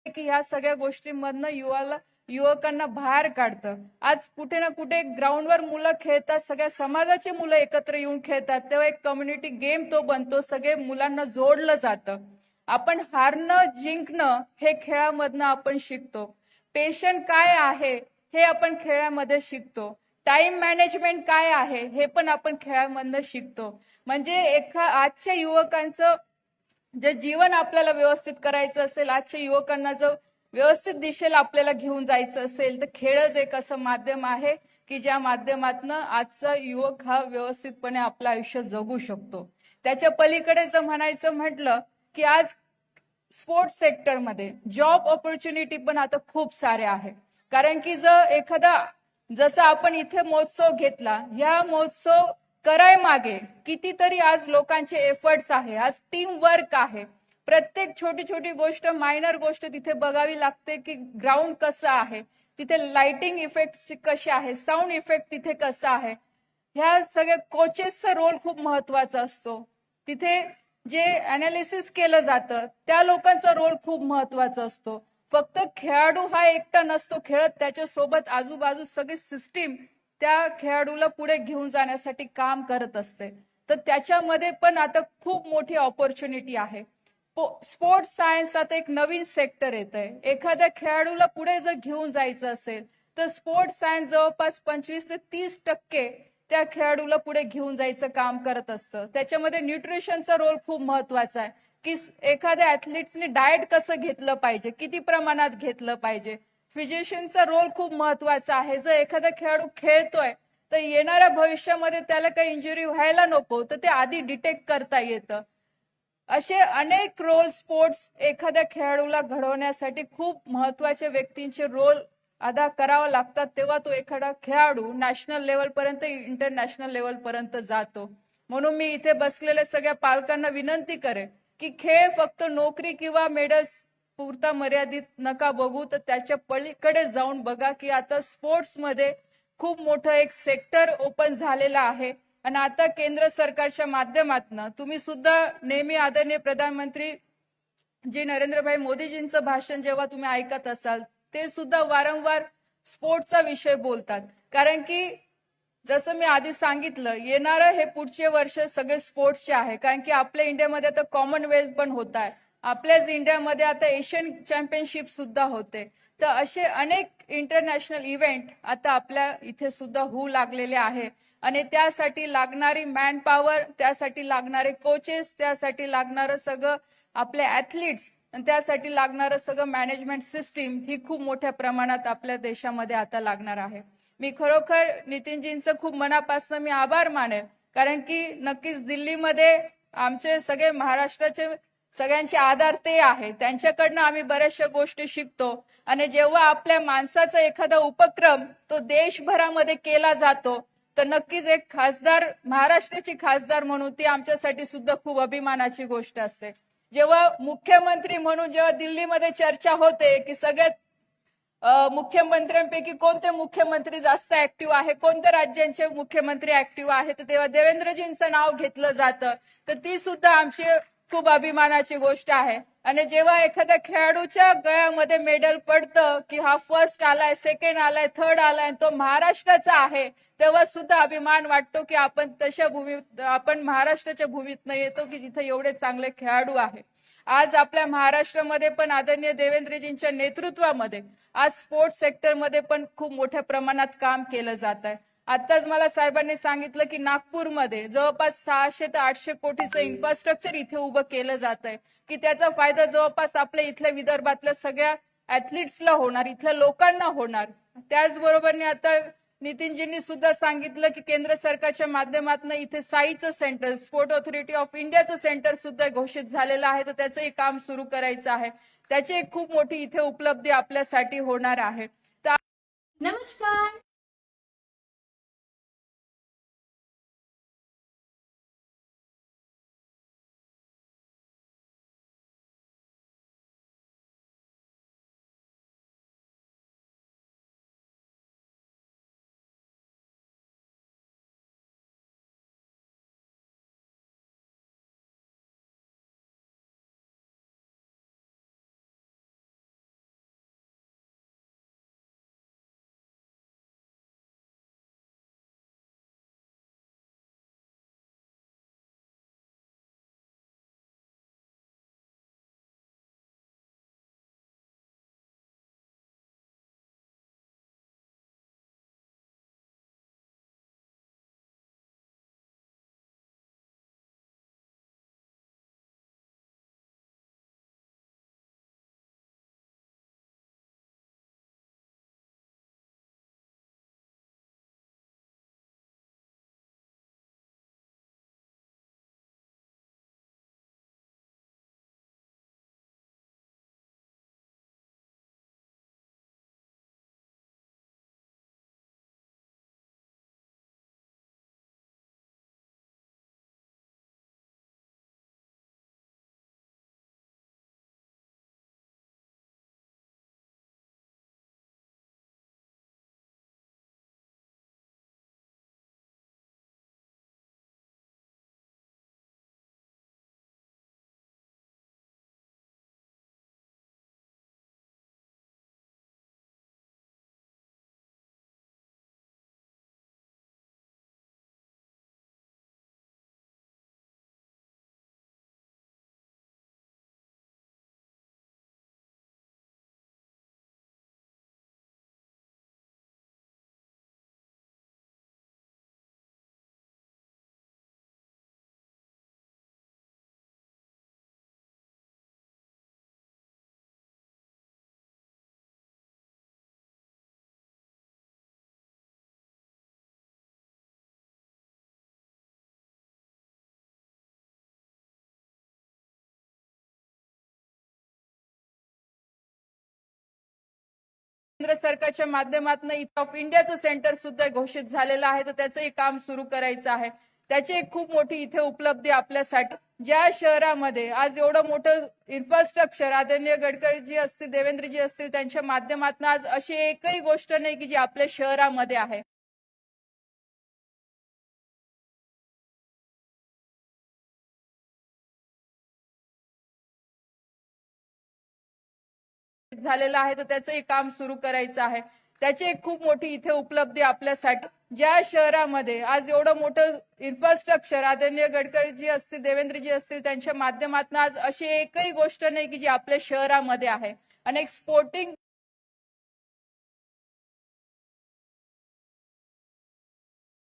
की ह्या सगळ्या गोष्टींमधनं युवकांना बाहेर काढतं। आज कुठे ना कुठे ग्राउंडवर मुलं खेळतात, सगळ्या समाजाची मुलं एकत्र येऊन खेळतात, तेव्हा एक कम्युनिटी गेम तो बनतो, सगळे मुलांना जोडलं जातं। आपण हारणं जिंकणं हे खेळामधनं आपण शिकतो। पेशंट काय आहे हे आपण खेळामध्ये शिकतो। टाइम मॅनेजमेंट काय आहे हे पण आपण खेळामधनं शिकतो। म्हणजे आजच्या युवकांचं जे जीवन आपल्याला व्यवस्थित करायचं असेल, आजच्या युवकांना जर व्यवस्थित दिशेला आपल्याला घेऊन जायचं असेल, तर खेळच एक असं माध्यम आहे की ज्या माध्यमातून आजचा युवक हा व्यवस्थितपणे आपलं आयुष्य जगू शकतो। त्याच्या पलीकडे जर म्हणायचं म्हटलं की आज स्पोर्ट्स सेक्टरमध्ये जॉब ऑपॉर्च्युनिटी पण आता खूप सारे आहे। कारण की जर एखादा जसं आपण इथे महोत्सव घेतला, या महोत्सव कराय मागे कितीतरी आज लोकांचे एफर्ट्स आहे, आज टीम वर्क आहे। प्रत्येक छोटी छोटी गोष्ट, मायनर गोष्ट तिथे बघावी लागते की ग्राउंड कसं आहे, तिथे लाइटिंग इफेक्ट कसे आहे, साऊंड इफेक्ट तिथे कसा आहे। ह्या सगळ्या कोचेसचा रोल खूप महत्वाचा असतो। तिथे जे अनालिसिस केलं जातं त्या लोकांचा रोल खूप महत्वाचा असतो। फक्त खेळाडू हा एकटा नसतो खेळत, त्याच्यासोबत आजूबाजू सगळी सिस्टीम त्या खेळाडूला पुढे घेऊन जाण्यासाठी काम करत असते। तर त्याच्यामध्ये पण आता खूप मोठी ऑपॉर्च्युनिटी आहे। स्पोर्ट्स सायन्स आता एक नवीन सेक्टर येत आहे। एखाद्या खेळाडूला पुढे जर घेऊन जायचं असेल तर स्पोर्ट्स सायन्स जवळपास 25 ते 30% त्या खेळाडूला पुढे घेऊन जायचं काम करत असतं। त्याच्यामध्ये न्यूट्रिशनचा रोल खूप महत्वाचा आहे की एखाद्या ऍथलीट्सने डाएट कसं घेतलं पाहिजे, किती प्रमाणात घेतलं पाहिजे। फिजिशियनचा रोल खूप महत्वाचा आहे। जर एखादा खेळाडू खेळतोय तर येणाऱ्या भविष्यामध्ये त्याला काही इंजुरी व्हायला नको, तर ते आधी डिटेक्ट करता येतं। असे अनेक रोल स्पोर्ट्स एखाद्या खेळाडूला घडवण्यासाठी खूप महत्वाचे व्यक्तींचे रोल अदा करावा लागतात, तेव्हा तो एखादा खेळाडू नॅशनल लेवल पर्यंत, इंटरनॅशनल लेवल पर्यंत जातो। म्हणून मी इथे बसलेल्या सगळ्या पालकांना विनंती करेन की खेळ फक्त नोकरी किंवा मेडल्स पुरता मर्यादित नका बघू, तर त्याच्या पलीकडे जाऊन बघा की आता स्पोर्ट्स मध्ये खूप मोठं एक सेक्टर ओपन झालेलं आहे। आणि आता केंद्र सरकारच्या माध्यमातून तुम्ही सुद्धा नेहमी आदरणीय प्रधानमंत्री जे नरेंद्रभाई मोदीजींचं भाषण जेव्हा तुम्ही ऐकत असाल, ते सुद्धा वारंवार स्पोर्ट्सचा विषय बोलतात। कारण की जसं मी आधी सांगितलं, येणारं हे पुढचे वर्ष सगळे स्पोर्ट्सचे आहे। कारण की आपल्या इंडियामध्ये आता कॉमनवेल्थ पण होत आहे, आपल्याच इंडियामध्ये आता एशियन चॅम्पियनशिप सुद्धा होते। तर असे अनेक इंटरनॅशनल इव्हेंट आता आपल्या इथे सुद्धा होऊ लागलेले आहे। आणि त्यासाठी लागणारी मॅन पॉवर, त्यासाठी लागणारे कोचेस, त्यासाठी लागणारं सगळं आपले ऍथलीट्स, आणि त्यासाठी लागणारं सगळं मॅनेजमेंट सिस्टीम ही खूप मोठ्या प्रमाणात आपल्या देशामध्ये आता लागणार आहे। मी खरोखर नितीनजींचं खूप मनापासून मी आभार मानेन, कारण की नक्कीच दिल्लीमध्ये आमचे सगळे महाराष्ट्राचे सगळ्यांचे आधार ते आहे, त्यांच्याकडनं आम्ही बऱ्याचशा गोष्टी शिकतो। आणि जेव्हा आपल्या माणसाचा एखादा उपक्रम तो देशभरामध्ये केला जातो, तर नक्कीच एक खासदार, महाराष्ट्राची खासदार म्हणून ती आमच्यासाठी सुद्धा खूप अभिमानाची गोष्ट असते। जेव्हा मुख्यमंत्री म्हणून जेव्हा दिल्लीमध्ये चर्चा होते की सगळ्यात मुख्यमंत्र्यांपैकी कोणते मुख्यमंत्री जास्त ऍक्टिव्ह आहे, कोणत्या राज्यांचे मुख्यमंत्री ऍक्टिव्ह आहेत, तर तेव्हा देवेंद्रजींचं नाव घेतलं जातं। तर ती सुद्धा आमची खूप अभिमानाची गोष्ट आहे। आणि जेव्हा एखाद्या खेळाडूच्या गळ्यामध्ये मेडल पडतं की हा फर्स्ट आलाय, सेकंड आलाय, थर्ड आलाय, तो महाराष्ट्राचा आहे, तेव्हा सुद्धा अभिमान वाटतो की आपण तशा भूमीत, आपण महाराष्ट्राच्या भूमीतनं येतो की जिथे एवढे चांगले खेळाडू आहेत। आज आपल्या महाराष्ट्रामध्ये पण आदरणीय देवेंद्रजींच्या नेतृत्वामध्ये आज स्पोर्ट्स सेक्टरमध्ये पण खूप मोठ्या प्रमाणात काम केलं जात आहे। आताच मला साहेबांनी सांगितलं की नागपूरमध्ये जवळपास 600 ते 800 कोटीचं इन्फ्रास्ट्रक्चर इथे उभं केलं जात आहे, की त्याचा फायदा जवळपास आपल्या इथल्या विदर्भातल्या सगळ्या ऍथलीट्सला होणार, इथल्या लोकांना होणार। त्याचबरोबर आता नितीनजींनी सुद्धा सांगितलं की केंद्र सरकारच्या माध्यमातून इथे साईचं सेंटर, स्पोर्ट ऑथॉरिटी ऑफ इंडियाचं सेंटर सुद्धा घोषित झालेलं आहे, तर त्याचंही काम सुरू करायचं आहे। त्याची एक खूप मोठी इथे उपलब्धी आपल्यासाठी होणार आहे। नमस्कार। केंद्र सरकारच्या माध्यमातून इथं ऑफ इंडियाचं सेंटर सुद्धा घोषित झालेलं आहे, तर त्याचंही काम सुरू करायचं आहे. त्याची एक खूप मोठी इथे उपलब्धी आपल्यासाठी, ज्या शहरामध्ये आज एवढं मोठं इन्फ्रास्ट्रक्चर आदरणीय गडकरीजी असतील, देवेंद्रजी असतील, त्यांच्या माध्यमातून आज अशी एकही गोष्ट नाही की जी आपल्या शहरामध्ये आहे. झालेलं आहे, तर त्याचंही काम सुरू करायचं आहे. त्याची एक खूप मोठी इथे उपलब्धी आपल्यासाठी, ज्या शहरामध्ये आज एवढं मोठं इन्फ्रास्ट्रक्चर आदरणीय गडकरीजी असतील, देवेंद्रजी असतील, त्यांच्या माध्यमातून आज अशी एकही गोष्ट नाही की जी आपल्या शहरामध्ये आहे. आणि एक स्पोर्टिंग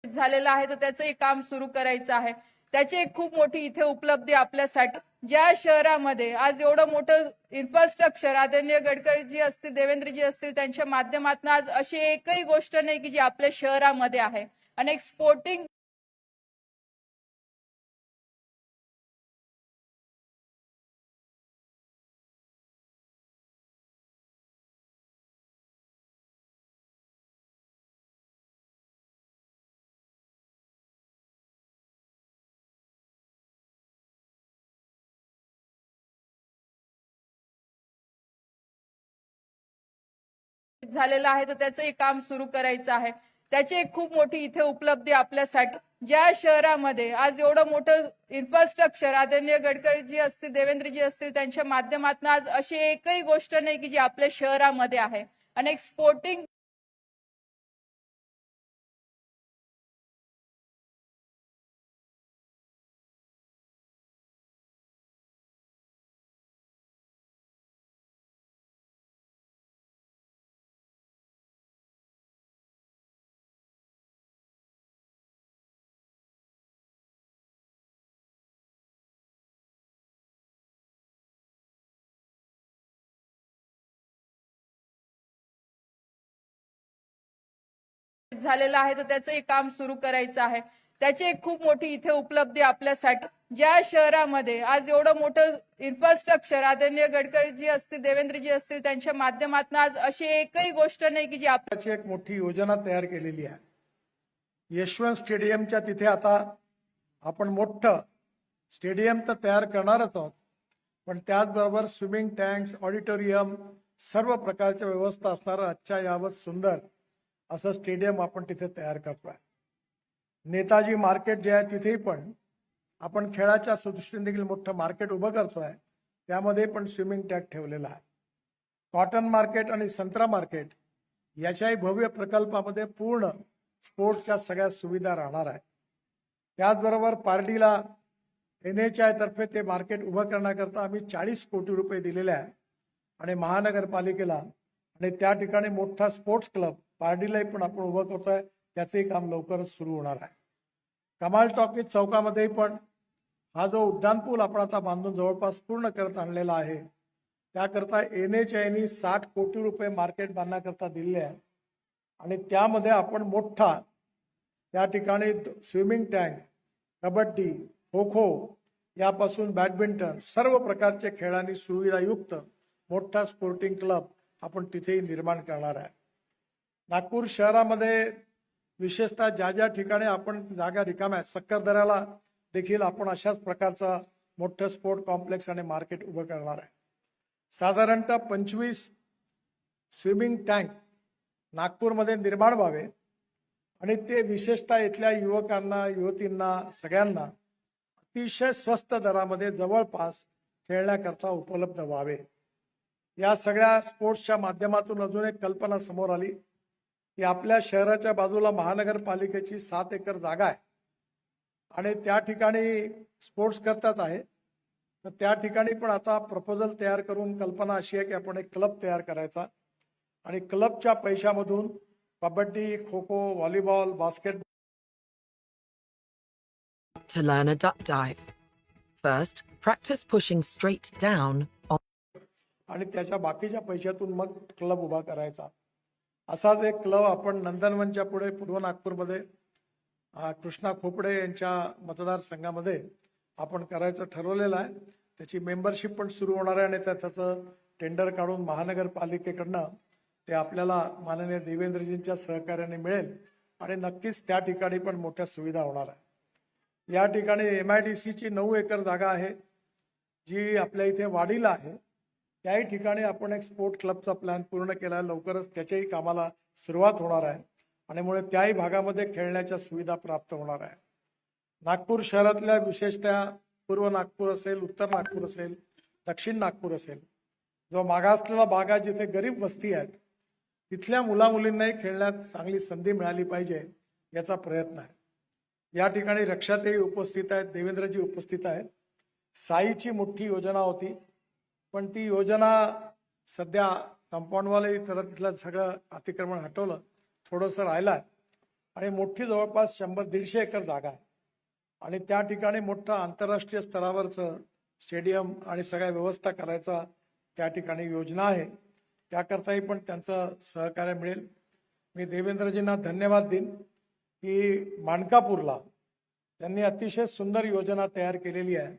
झालेलं आहे, तर त्याचंही काम सुरू करायचं आहे. त्याची एक खूप मोठी इथे उपलब्धी आपल्यासाठी, ज्या शहरामध्ये आज एवढं मोठं इन्फ्रास्ट्रक्चर आदरणीय गडकरीजी असतील, देवेंद्रजी असतील, त्यांच्या माध्यमातून आज अशी एकही गोष्ट नाही की जी आपल्या शहरामध्ये आहे. आणि एक स्पोर्टिंग झालेलं आहे, तर त्याचंही काम सुरू करायचं आहे. त्याची एक खूप मोठी इथे उपलब्धी आपल्यासाठी, ज्या शहरामध्ये आज एवढं मोठं इन्फ्रास्ट्रक्चर आदरणीय गडकरीजी असतील, देवेंद्रजी असतील, त्यांच्या माध्यमातून आज अशी एकही गोष्ट नाही की जी आपल्या शहरामध्ये आहे. आणि एक स्पोर्टिंग झालेलं आहे, तर त्याचंही काम सुरू करायचं आहे. त्याची एक खूप मोठी इथे उपलब्धी आपल्यासाठी, ज्या शहरामध्ये आज एवढं मोठं इन्फ्रास्ट्रक्चर आदरणीय गडकरीजी असतील, देवेंद्रजी असतील, त्यांच्या माध्यमातून आज अशी एकही गोष्ट नाही की जी त्याची एक मोठी योजना तयार केलेली आहे. यशवंत स्टेडियमच्या तिथे आता आपण मोठं स्टेडियम तर तयार करणारच आहोत, पण त्याचबरोबर स्विमिंग टँक्स, ऑडिटोरियम, सर्व प्रकारच्या व्यवस्था असणारं आजच्या यावत सुंदर असं स्टेडियम आपण तिथे तयार करतोय. नेताजी मार्केट जे आहे तिथेही पण आपण खेळाच्या दृष्टीने देखील मोठं मार्केट उभं करतोय, त्यामध्ये पण स्विमिंग टँक ठेवलेला आहे. कॉटन मार्केट आणि संत्रा मार्केट याच्याही भव्य प्रकल्पामध्ये पूर्ण स्पोर्ट्सच्या सगळ्या सुविधा राहणार आहे. त्याचबरोबर पारडीला NHI तर्फे ते मार्केट उभं करण्याकरता आम्ही 40 कोटी रुपये दिलेले आहे आणि महानगरपालिकेला, आणि त्या ठिकाणी मोठा स्पोर्ट्स क्लब पारडीलाही पण आपण उभं करतोय, त्याचंही काम लवकरच सुरू होणार आहे. कमाल टॉकीज चौकामध्ये पण हा जो उड्डाणपूल आपण आता बांधून जवळपास पूर्ण करत आणलेला आहे, त्याकरता NHI 60 कोटी रुपये मार्केट बांधण्याकरता दिले आहे आणि त्यामध्ये आपण मोठा त्या ठिकाणी स्विमिंग टँक, कबड्डी, खो खो यापासून बॅडमिंटन सर्व प्रकारचे खेळांनी सुविधायुक्त मोठा स्पोर्टिंग क्लब आपण तिथेही निर्माण करणार आहे. नागपूर शहरामध्ये विशेषतः ज्या ज्या ठिकाणी आपण जागा रिकाम्या आहेत, सक्करदऱ्याला देखील आपण अशाच प्रकारचा मोठं स्पोर्ट कॉम्प्लेक्स आणि मार्केट उभं करणार आहे. साधारणतः 25 स्विमिंग टँक नागपूरमध्ये निर्माण व्हावे आणि ते विशेषतः इथल्या युवकांना, युवतींना, सगळ्यांना अतिशय स्वस्त दरामध्ये जवळपास खेळण्याकरता उपलब्ध व्हावे. या सगळ्या स्पोर्ट्सच्या माध्यमातून अजून एक कल्पना समोर आली की आपल्या शहराच्या बाजूला महानगरपालिकेची 7 एकर जागा आहे आणि त्या ठिकाणी स्पोर्ट्स करतात आहे. तर त्या ठिकाणी पण आता प्रपोजल तयार करून कल्पना अशी आहे की आपण एक क्लब तयार करायचा आणि क्लबच्या पैशामधून kabaddi, kho kho, volleyball, basketball. To learn a duck dive. First, practice pushing straight down on आणि त्याच्या बाकीच्या पैशातून मग क्लब उभा करायचा. असाच एक क्लब आपण नंदनवनच्या पुढे पूर्व नागपूरमध्ये कृष्णा खोपडे यांच्या मतदारसंघामध्ये आपण करायचं ठरवलेलं आहे. त्याची मेंबरशिप पण सुरू होणार आहे आणि त्याचं टेंडर काढून महानगरपालिकेकडनं ते आपल्याला माननीय देवेंद्रजींच्या सहकार्याने मिळेल आणि नक्कीच त्या ठिकाणी पण मोठ्या सुविधा होणार आहे। या ठिकाणी MIDCची 9 एकर जागा आहे जी आपल्या इथे वाडीला आहे। त्याही ठिकाणी आपण एक स्पोर्ट क्लबचा प्लॅन पूर्ण केला आहे, लवकरच त्याच्याही कामाला सुरुवात होणार आहे आणि मुळे त्याही भागामध्ये खेळण्याच्या सुविधा प्राप्त होणार आहे। नागपूर शहरातल्या विशेषतः पूर्व नागपूर असेल, उत्तर नागपूर असेल, दक्षिण नागपूर असेल, जो मागासलेला भाग आहे जिथे गरीब वस्ती आहेत, तिथल्या मुलामुलींनाही खेळण्यात चांगली संधी मिळाली पाहिजे याचा प्रयत्न आहे। या ठिकाणी रक्षाताई उपस्थित आहेत, देवेंद्रजी उपस्थित आहेत। साईची मोठी योजना होती, पण ती योजना सध्या कंपाऊंडवाले तर तिथलं सगळं अतिक्रमण हटवलं, थोडंसं राहिलं आहे आणि मोठी जवळपास 100-150 एकर जागा आहे आणि त्या ठिकाणी मोठं आंतरराष्ट्रीय स्तरावरचं स्टेडियम आणि सगळ्या व्यवस्था करायचा त्या ठिकाणी योजना आहे। त्याकरताही पण त्यांचं सहकार्य मिळेल। मी देवेंद्रजींना धन्यवाद देईन की मानकापूरला त्यांनी अतिशय सुंदर योजना तयार केलेली आहे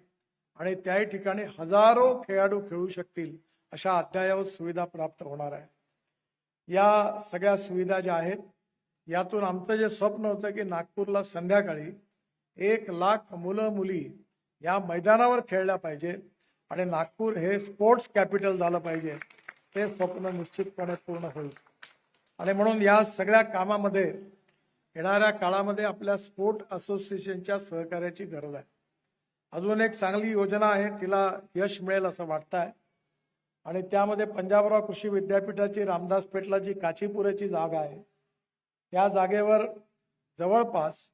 आणि त्याही ठिकाणी हजारो खेळाडू खेळू शकतील अशा अद्ययावत सुविधा प्राप्त होणार आहे। या सगळ्या सुविधा ज्या आहेत यातून आमचं जे स्वप्न होतं की नागपूरला संध्याकाळी 1 लाख मुलं मुली या मैदानावर खेळल्या पाहिजे आणि नागपूर हे स्पोर्ट्स कॅपिटल झालं पाहिजे, ते स्वप्न निश्चितपणे पूर्ण होईल आणि म्हणून या सगळ्या कामामध्ये येणाऱ्या काळामध्ये आपल्या स्पोर्ट असोसिएशनच्या सहकार्याची गरज आहे। अजून एक चांगली योजना आहे, तिला यश मिळेल असं वाटतंय आणि त्यामध्ये पंजाबराव कृषी विद्यापीठाची रामदास पेठला जी काचीपुराची जागा आहे त्या जागेवर जवळपास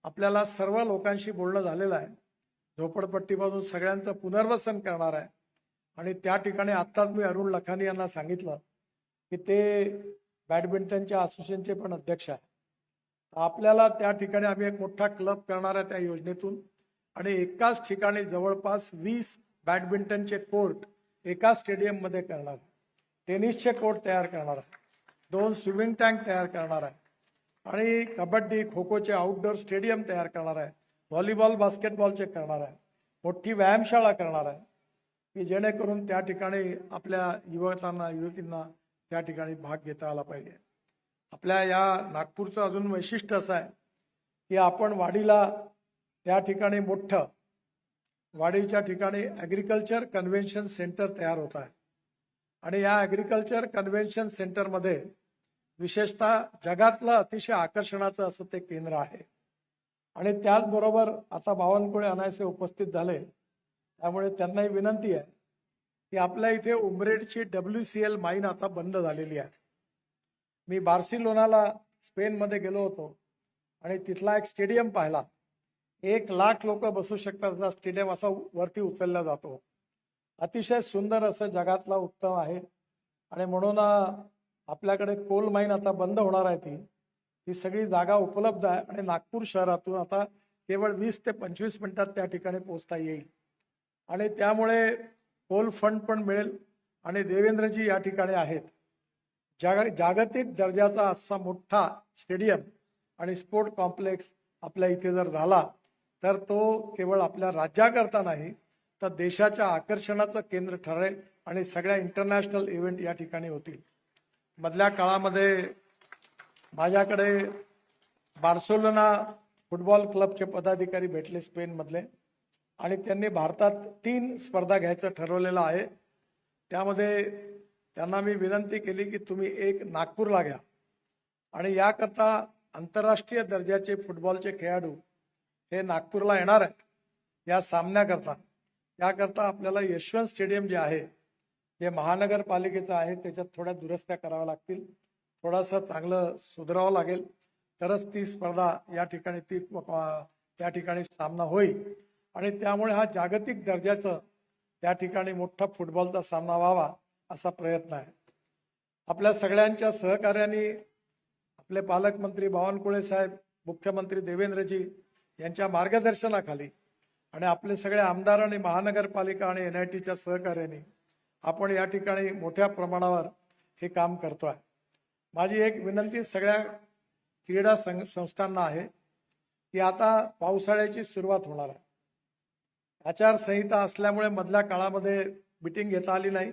आपल्याला सर्व लोकांशी बोलणं झालेलं आहे। झोपडपट्टीपासून सगळ्यांचं पुनर्वसन करणार आहे आणि त्या ठिकाणी आत्ताच मी अरुण लखानी यांना सांगितलं की ते बॅडमिंटनच्या असोसिएशनचे पण अध्यक्ष आहे। आपल्याला त्या ठिकाणी आम्ही एक मोठा क्लब करणार आहे त्या योजनेतून आणि एकाच ठिकाणी जवळपास 20 बॅडमिंटनचे कोर्ट एका स्टेडियम मध्ये करणार आहे, टेनिसचे कोर्ट तयार करणार आहे, 2 स्विमिंग टँक तयार करणार आहे आणि कबड्डी खो खोचे आउटडोर स्टेडियम तयार करणार आहे, व्हॉलीबॉल बास्केटबॉलचे करणार आहे, मोठी व्यायामशाळा करणार आहे की जेणेकरून त्या ठिकाणी आपल्या युवतींना त्या ठिकाणी भाग घेता आला पाहिजे। आपल्या या नागपूरचं अजून वैशिष्ट्य असं आहे की आपण वाडीला त्या ठिकाणी मोठं वाडीच्या ठिकाणी ॲग्रिकल्चर कन्व्हेन्शन सेंटर तयार होत आहे आणि या ॲग्रिकल्चर कन्व्हेन्शन सेंटरमध्ये विशेषतः जगातलं अतिशय आकर्षणाचं असं ते केंद्र आहे आणि त्याचबरोबर आता बावनकुळे अनायसे उपस्थित झाले, त्यामुळे त्यांनाही विनंती आहे की आपल्या इथे उमरेडची WCL माईन आता बंद झालेली आहे। मी बार्सिलोनाला स्पेनमध्ये गेलो होतो आणि तिथला एक स्टेडियम पाहिला, 1 लाख लोक बसू शकतात असा स्टेडियम असा वरती उचलला जातो, अतिशय सुंदर असं जगातला उत्तम आहे आणि म्हणून आपल्याकडे कोल माईन आता बंद होणार आहे, ती सगळी जागा उपलब्ध आहे आणि नागपूर शहरातून आता केवळ 20 ते 25 मिनिटात त्या ठिकाणी पोहोचता येईल आणि त्यामुळे कोल फंड पण मिळेल आणि देवेंद्रजी या ठिकाणी आहेत। जागतिक दर्जाचा असा मोठा स्टेडियम आणि स्पोर्ट कॉम्प्लेक्स आपल्या इथे जर झाला तर तो केवळ आपल्या राज्याकरता नाही तर देशाच्या आकर्षणाचं केंद्र ठरेल आणि सगळ्या इंटरनॅशनल इव्हेंट या ठिकाणी होतील। मधल्या काळामध्ये माझ्याकडे बार्सिलोना फुटबॉल क्लबचे पदाधिकारी भेटले स्पेन मधले आणि त्यांनी भारतात 3 स्पर्धा घ्यायचं ठरवलेलं आहे। त्यामध्ये त्यांना मी विनंती केली की तुम्ही एक नागपूरला घ्या आणि याकरता आंतरराष्ट्रीय दर्जाचे फुटबॉलचे खेळाडू हे नागपूरला येणार आहेत या सामन्याकरता। त्याकरता आपल्याला यशवंत स्टेडियम जे आहे ते महानगरपालिकेचं आहे, त्याच्यात थोड्या दुरुस्त्या कराव्या लागतील, थोडंसं चांगलं सुधारावं लागेल, तरच ती स्पर्धा या ठिकाणी त्या ठिकाणी सामना होईल आणि त्यामुळे हा जागतिक दर्जाचं त्या ठिकाणी मोठा फुटबॉलचा सामना व्हावा असा प्रयत्न आहे। आपल्या सगळ्यांच्या सहकार्याने आपले पालकमंत्री बावनकुळे साहेब, मुख्यमंत्री देवेंद्रजी यांच्या मार्गदर्शनाखाली आणि आपले सगळे आमदार आणि महानगरपालिका आणि NITच्या सहकार्याने आपण या ठिकाणी मोठ्या प्रमाणावर हे काम करतोय। माझी एक विनंती सगळ्या क्रीडा संस्थांना आहे की आता पावसाळ्याची सुरुवात होणार आहे, आचारसंहिता असल्यामुळे मधल्या काळामध्ये मीटिंग घेता आली नाही,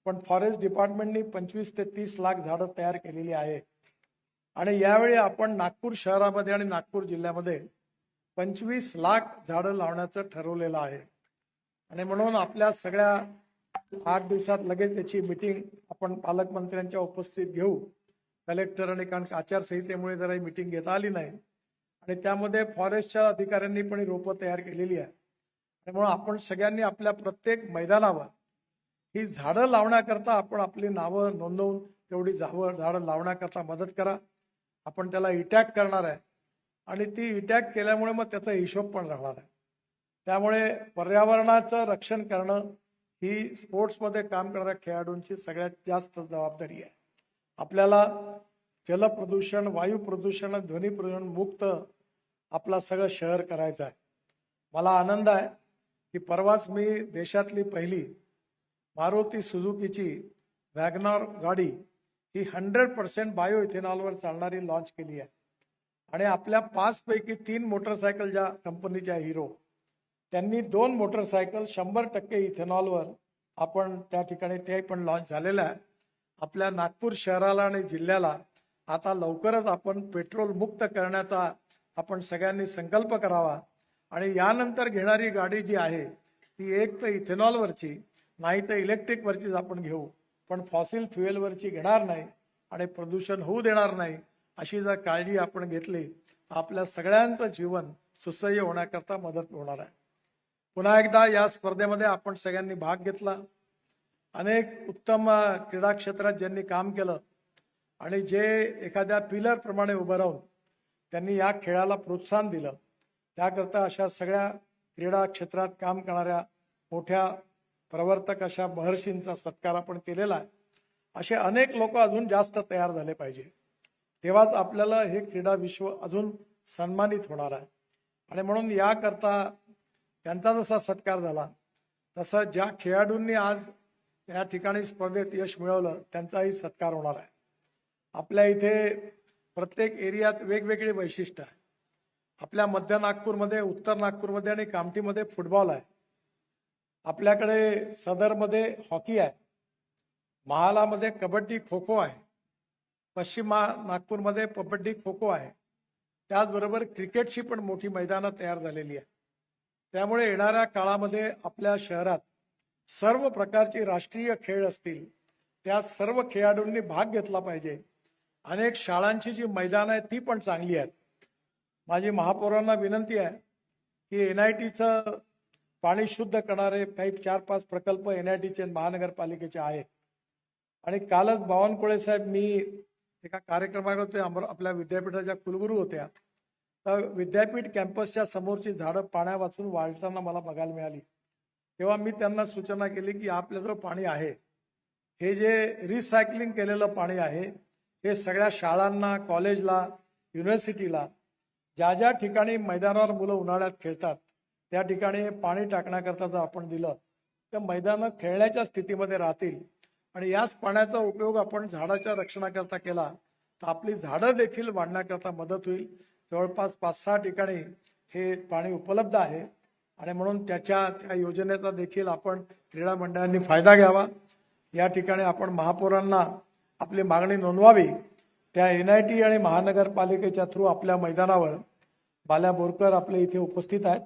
पण फॉरेस्ट डिपार्टमेंटनी 25 ते 30 लाख झाडं तयार केलेली आहे. आणि यावेळी आपण नागपूर शहरामध्ये आणि नागपूर जिल्ह्यामध्ये 25 लाख झाडं लावण्याचं ठरवलेलं आहे. आणि म्हणून आपल्या सगळ्या 8 दिवसात लगेच त्याची मीटिंग आपण पालकमंत्र्यांच्या उपस्थितीत घेऊ. कलेक्टर आणि कारण आचारसंहितेमुळे जरा ही मीटिंग घेता आली नाही आणि त्यामध्ये फॉरेस्टच्या अधिकाऱ्यांनी पण ही रोपं तयार केलेली आहे. आणि म्हणून आपण सगळ्यांनी आपल्या प्रत्येक मैदानावर ही झाडं लावण्याकरता आपण आपली नावं नोंदवून तेवढी झाडं लावण्याकरता मदत करा. आपण त्याला इटॅग करणार आहे आणि ती इटॅग केल्यामुळे मग त्याचा हिशोब पण राहणार आहे. त्यामुळे पर्यावरणाचं रक्षण करणं ही स्पोर्ट्समध्ये काम करणाऱ्या खेळाडूंची सगळ्यात जास्त जबाबदारी आहे. आपल्याला जलप्रदूषण, वायू प्रदूषण, ध्वनी प्रदूषण मुक्त आपला सगळं शहर करायचं आहे. मला आनंद आहे की परवाच मी देशातली पहिली मारुती सुझुकीची वॅगनॉर गाडी ही 100% बायो इथेनॉलवर चालणारी लॉन्च केली आहे. आणि आपल्या 5 पैकी 3 मोटरसायकल ज्या कंपनीच्या हिरो त्यांनी 2 मोटरसायकल 100% इथेनॉलवर आपण त्या ठिकाणी ते पण लॉन्च झालेलं आहे. आपल्या नागपूर शहराला आणि जिल्ह्याला आता लवकरच आपण पेट्रोल मुक्त करण्याचा आपण सगळ्यांनी संकल्प करावा. आणि यानंतर घेणारी गाडी जी आहे ती एक तर इथेनॉलवरची नाही तर इलेक्ट्रिकवरचीच आपण घेऊ, पण फॉसिल फ्युएलवरची घेणार नाही आणि प्रदूषण होऊ देणार नाही. अशी जर काळजी आपण घेतली तर आपल्या सगळ्यांचं जीवन सुसह्य होण्याकरता मदत होणार आहे. पुन्हा एकदा या स्पर्धेमध्ये आपण सगळ्यांनी भाग घेतला. अनेक उत्तम क्रीडा क्षेत्रात ज्यांनी काम केलं आणि जे एखाद्या पिलर प्रमाणे उभं राहून त्यांनी या खेळाला प्रोत्साहन दिलं, त्याकरता अशा सगळ्या क्रीडा क्षेत्रात काम करणाऱ्या मोठ्या प्रवर्तक अशा महर्षींचा सत्कार आपण केलेला आहे. असे अनेक लोक अजून जास्त तयार झाले पाहिजे, तेव्हाच आपल्याला हे क्रीडा विश्व अजून सन्मानित होणार आहे. आणि म्हणून याकरता त्यांचा जसा सत्कार झाला तसं ज्या खेळाडूंनी आज या ठिकाणी स्पर्धेत यश मिळवलं त्यांचाही सत्कार होणार आहे. आपल्या इथे प्रत्येक एरियात वेगवेगळी वैशिष्ट्य आहे. आपल्या मध्य नागपूरमध्ये, उत्तर नागपूरमध्ये आणि कामठीमध्ये फुटबॉल आहे. आपल्याकडे सदरमध्ये हॉकी आहे. महालामध्ये कबड्डी खो खो आहे. पश्चिम नागपूरमध्ये कबड्डी खो खो आहे. त्याचबरोबर क्रिकेटची पण मोठी मैदानं तयार झालेली आहे. त्यामुळे येणाऱ्या काळामध्ये आपल्या शहरात सर्व प्रकारची राष्ट्रीय खेळ असतील त्या सर्व खेळाडूंनी भाग घेतला पाहिजे. अनेक शाळांची जी मैदानं आहेत ती पण चांगली आहेत. माझी महापौरांना विनंती आहे की NITचं पाणी शुद्ध करणारे काही 4-5 प्रकल्प NITचे महानगरपालिकेचे आहेत. आणि कालच बावनकुळे साहेब, मी एका कार्यक्रमात होते, आपल्या विद्यापीठाच्या कुलगुरू होत्या, तर विद्यापीठ कॅम्पसच्या समोरची झाडं पाण्या वाचून वाळताना मला बघायला मिळाली. तेव्हा मी त्यांना सूचना केली की आपल्याजवळ पाणी आहे, हे जे रिसायकलिंग केलेलं पाणी आहे हे सगळ्या शाळांना, कॉलेजला, युनिव्हर्सिटीला, ज्या ज्या ठिकाणी मैदानावर मुलं उन्हाळ्यात खेळतात त्या ठिकाणी पाणी टाकण्याकरता जर आपण दिलं तर मैदानं खेळण्याच्या स्थितीमध्ये राहतील. आणि याच पाण्याचा उपयोग आपण झाडाच्या रक्षणाकरता केला तर आपली झाडं देखील वाढण्याकरता मदत होईल. जवळपास 5-6 ठिकाणी हे पाणी उपलब्ध आहे आणि म्हणून त्या योजनेचा देखील आपण क्रीडा मंडळांनी फायदा घ्यावा. या ठिकाणी आपण महापौरांना आपली मागणी नोंदवावी. त्या NIT आणि महानगरपालिकेच्या थ्रू आपल्या मैदानावर बाल्या बोरकर आपले इथे उपस्थित आहेत.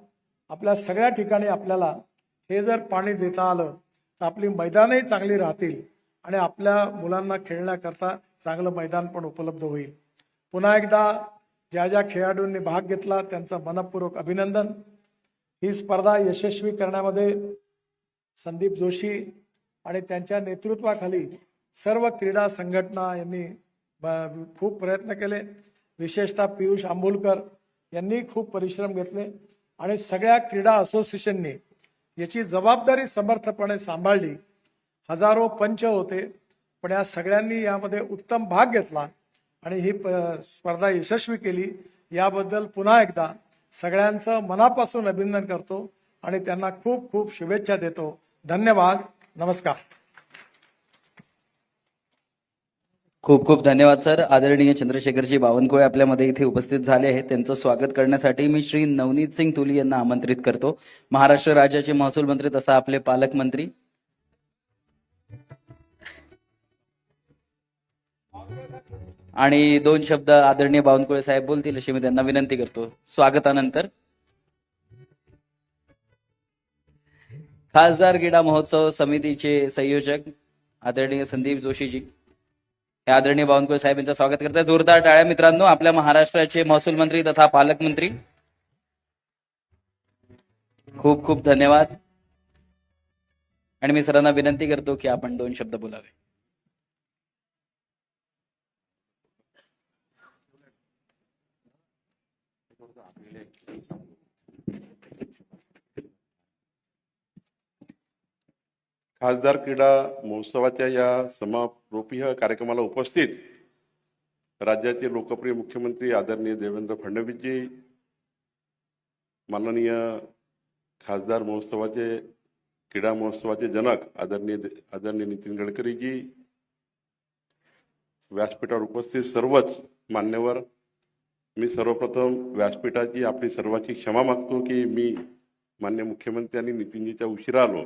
आपल्या सगळ्या ठिकाणी आपल्याला हे जर पाणी देता आलं तर आपली मैदानही चांगली राहतील आणि आपल्या मुलांना खेळण्याकरता चांगलं मैदान पण उपलब्ध होईल. पुन्हा एकदा ज्या ज्या खेळाडूंनी भाग घेतला त्यांचं मनपूर्वक अभिनंदन. ही स्पर्धा यशस्वी करण्यामध्ये संदीप जोशी आणि त्यांच्या नेतृत्वाखाली सर्व क्रीडा संघटना यांनी खूप प्रयत्न केले. विशेषतः पियुष आंबुलकर यांनी खूप परिश्रम घेतले आणि सगळ्या क्रीडा असोसिएशननी याची जबाबदारी समर्थपणे सांभाळली. हजारो पंच होते, पण या सगळ्यांनी यामध्ये उत्तम भाग घेतला आणि ही स्पर्धा यशस्वी केली. याबद्दल पुन्हा एकदा सगळ्यांचं मनापासून अभिनंदन करतो आणि त्यांना खूप खूप शुभेच्छा देतो. धन्यवाद. नमस्कार. खूप खूप धन्यवाद सर. आदरणीय चंद्रशेखरजी बावनकुळे आपल्यामध्ये इथे उपस्थित झाले आहेत. त्यांचं स्वागत करण्यासाठी मी श्री नवनीत सिंग तुली यांना आमंत्रित करतो. महाराष्ट्र राज्याचे महसूल मंत्री तथा आपले पालकमंत्री. आणि 2 शब्द आदरणीय बावनकुळे साहेब बोलतील अशी मी त्यांना विनंती करतो स्वागतानंतर. खासदार क्रीडा महोत्सव समितीचे संयोजक आदरणीय संदीप जोशीजी हे आदरणीय बावनकुळे साहेब यांचं स्वागत करतात. जोरदार टाळ्या मित्रांनो. आपल्या महाराष्ट्राचे महसूल मंत्री तथा पालकमंत्री, खूप खूप धन्यवाद. आणि मी सरांना विनंती करतो की आपण 2 शब्द बोलावे. खासदार क्रीडा महोत्सवाच्या या समारोपीय कार्यक्रमाला उपस्थित राज्याचे लोकप्रिय मुख्यमंत्री आदरणीय देवेंद्र फडणवीसजी, माननीय खासदार महोत्सवाचे क्रीडा महोत्सवाचे जनक आदरणीय नितीन गडकरीजी, व्यासपीठावर उपस्थित सर्वच मान्यवर, मी सर्वप्रथम व्यासपीठाची आपली सर्वांची क्षमा मागतो की मी मान्य मुख्यमंत्री आणि नितीनजीच्या उशिरा आलो.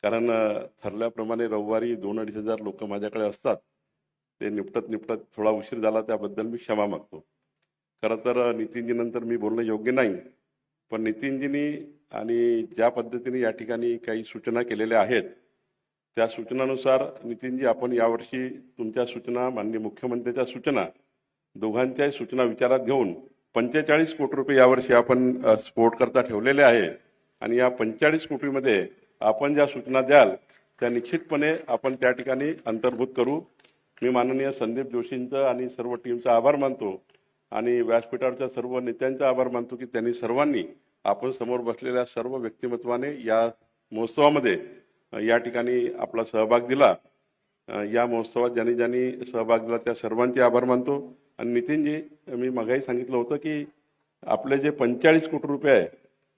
कारण ठरल्याप्रमाणे रविवारी 2-2.5 हजार लोक माझ्याकडे असतात. ते निपटत थोडा उशीर झाला, त्याबद्दल मी क्षमा मागतो. खरं तर नितीनजी नंतर मी बोलणं योग्य नाही, पण नितीनजींनी आणि ज्या पद्धतीने या ठिकाणी काही सूचना केलेल्या आहेत त्या सूचनानुसार नितीनजी आपण यावर्षी तुमच्या सूचना, माननीय मुख्यमंत्र्यांच्या सूचना, दोघांच्याही सूचना विचारात घेऊन 45 कोटी रुपये यावर्षी आपण स्पोर्ट करता ठेवलेले आहे. आणि या 45 कोटीमध्ये आपण ज्या सूचना द्याल त्या निश्चितपणे आपण त्या ठिकाणी अंतर्भूत करू. मी माननीय संदीप जोशींचं आणि सर्व टीमचा आभार मानतो आणि व्यासपीठावरच्या सर्व नेत्यांचा आभार मानतो की त्यांनी सर्वांनी आपण समोर बसलेल्या सर्व व्यक्तिमत्वाने या महोत्सवामध्ये या ठिकाणी आपला सहभाग दिला. या महोत्सवात ज्यांनी ज्यांनी सहभाग दिला त्या सर्वांचे आभार मानतो. आणि नितीनजी, मी मगाही सांगितलं होतं की आपले जे 45 कोटी रुपये आहे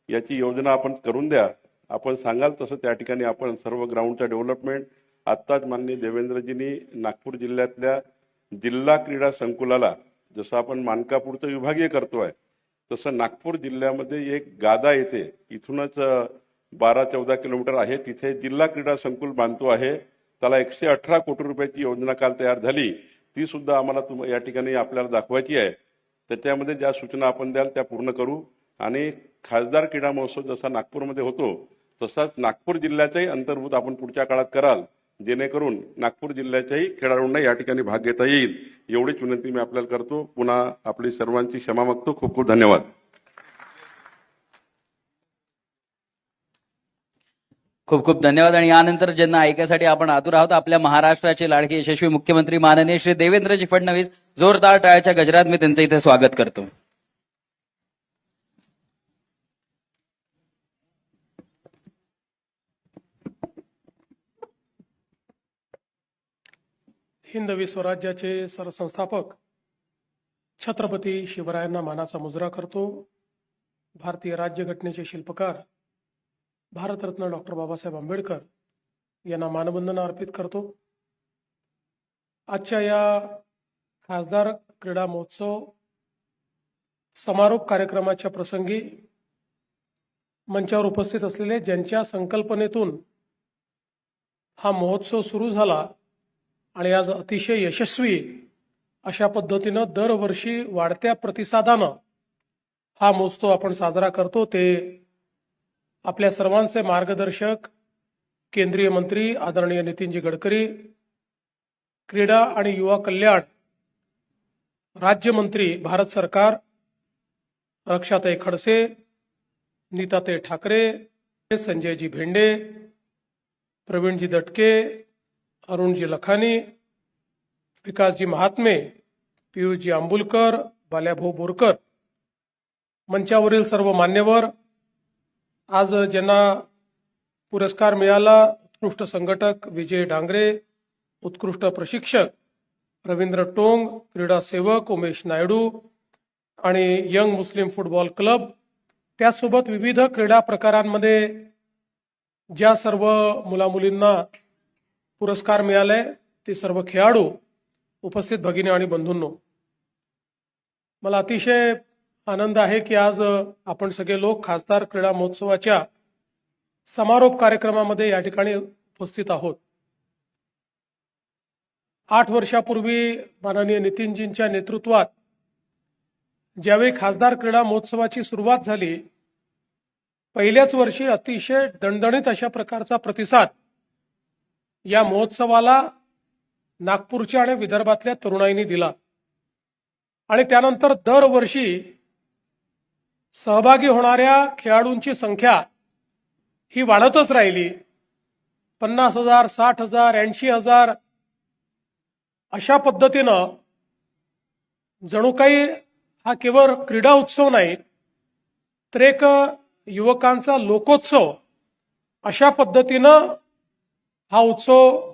याची योजना आपण करून द्या. आपण सांगाल तसं त्या ठिकाणी आपण सर्व ग्राउंडचं डेव्हलपमेंट, आत्ताच माननीय देवेंद्रजींनी नागपूर जिल्ह्यातल्या जिल्हा क्रीडा संकुलाला जसं आपण मानकापूरचं विभागीय करतोय तसं नागपूर जिल्ह्यामध्ये एक गादा येथे इथूनच 12-14 किलोमीटर आहे, तिथे जिल्हा क्रीडा संकुल बांधतो आहे. त्याला 118 कोटी रुपयाची योजना काल तयार झाली. ती सुद्धा आम्हाला या ठिकाणी आपल्याला दाखवायची आहे. त्याच्यामध्ये ज्या सूचना आपण द्याल त्या पूर्ण करू. आणि खासदार क्रीडा महोत्सव जसा नागपूरमध्ये होतो तसाच नागपूर जिल्ह्याचाही अंतर्भूत आपण पुढच्या काळात कराल, जेणेकरून नागपूर जिल्ह्याच्याही खेळाडूंना या ठिकाणी भाग घेता येईल. एवढीच विनंती मी आपल्याला करतो. पुन्हा आपली सर्वांची क्षमा मागतो. खूप खूप धन्यवाद. खूप खूप धन्यवाद. आणि यानंतर ज्यांना ऐकायसाठी आपण आतुर आहोत, आपल्या महाराष्ट्राचे लाडके यशस्वी मुख्यमंत्री माननीय श्री देवेंद्रजी फडणवीस, जोरदार टाळ्याच्या गजरात मी त्यांचं इथे स्वागत करतो. हिंदवी स्वराज्याचे सरसंस्थापक छत्रपती शिवरायांना मानाचा मुजरा करतो. भारतीय राज्यघटनेचे शिल्पकार भारतरत्न डॉक्टर बाबासाहेब आंबेडकर यांना मानवंदना अर्पित करतो. आजच्या या खासदार क्रीडा महोत्सव समारोप कार्यक्रमाच्या प्रसंगी मंचावर उपस्थित असलेले, ज्यांच्या संकल्पनेतून हा महोत्सव सुरू झाला आणि आज अतिशय यशस्वी अशा पद्धतीनं दरवर्षी वाढत्या प्रतिसादानं हा महोत्सव आपण साजरा करतो, ते आपल्या सर्वांचे मार्गदर्शक केंद्रीय मंत्री आदरणीय नितीनजी गडकरी, क्रीडा आणि युवा कल्याण राज्यमंत्री भारत सरकार रक्षाताई खडसे, नीताताई ठाकरे, संजयजी भेंडे, प्रवीणजी दटके, अरुणजी लखानी, विकासजी महात्मे, पियुषजी आंबुलकर, बाल्याभाऊ बोरकर, मंचावरील सर्व मान्यवर, आज ज्यांना पुरस्कार मिळाला, उत्कृष्ट संघटक विजय डांगरे, उत्कृष्ट प्रशिक्षक रवींद्र टोंग, क्रीडा सेवक उमेश नायडू आणि यंग मुस्लिम फुटबॉल क्लब, त्याचसोबत विविध क्रीडा प्रकारांमध्ये ज्या सर्व मुलामुलींना पुरस्कार मिळाले ते सर्व खेळाडू, उपस्थित भगिनी आणि बंधूंनो, मला अतिशय आनंद आहे की आज आपण सगळे लोक खासदार क्रीडा महोत्सवाच्या समारोप कार्यक्रमामध्ये या ठिकाणी उपस्थित आहोत. 8 वर्षापूर्वी माननीय नितीनजींच्या नेतृत्वात ज्यावेळी खासदार क्रीडा महोत्सवाची सुरुवात झाली, पहिल्याच वर्षी अतिशय दणदणीत अशा प्रकारचा प्रतिसाद या महोत्सवाला नागपूरच्या आणि विदर्भातल्या तरुणाईंनी दिला आणि त्यानंतर दरवर्षी सहभागी होणाऱ्या खेळाडूंची संख्या ही वाढतच राहिली. 50,000, 60,000, 80,000 अशा पद्धतीनं जणू काही हा केवळ क्रीडा उत्सव नाही तर एक युवकांचा लोकोत्सव अशा पद्धतीनं हा उत्सव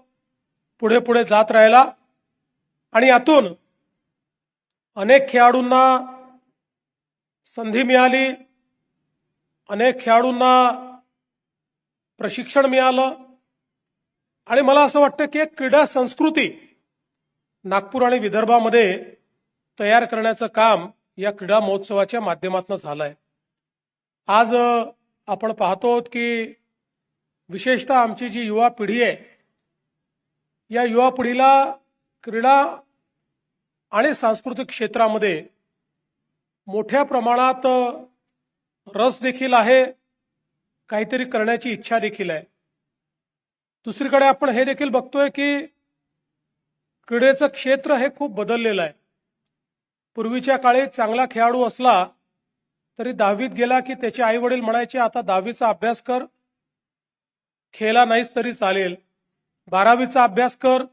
पुढे पुढे जात राहिला आणि यातून अनेक खेळाडूंना संधी मिळाली, अनेक खेळाडूंना प्रशिक्षण मिळालं आणि मला असं वाटतं की एक क्रीडा संस्कृती नागपूर आणि विदर्भामध्ये तयार करण्याचं काम या क्रीडा महोत्सवाच्या माध्यमातून झालंय. आज आपण पाहतो की विशेषतः आमची जी युवा पिढी आहे, या युवा पिढीला क्रीडा आणि सांस्कृतिक क्षेत्रामध्ये मोठ्या प्रमाणात रस देखील आहे, काहीतरी करण्याची इच्छा देखील आहे. दुसरीकडे आपण हे देखील बघतोय की क्रीडेचं क्षेत्र हे खूप बदललेलं आहे. पूर्वीच्या काळी चांगला खेळाडू असला तरी 10वीत गेला की त्याचे आई वडील म्हणायचे आता 10वीचा अभ्यास कर, खेळला नाहीस तरी चालेल, 12वीचा अभ्यास कर,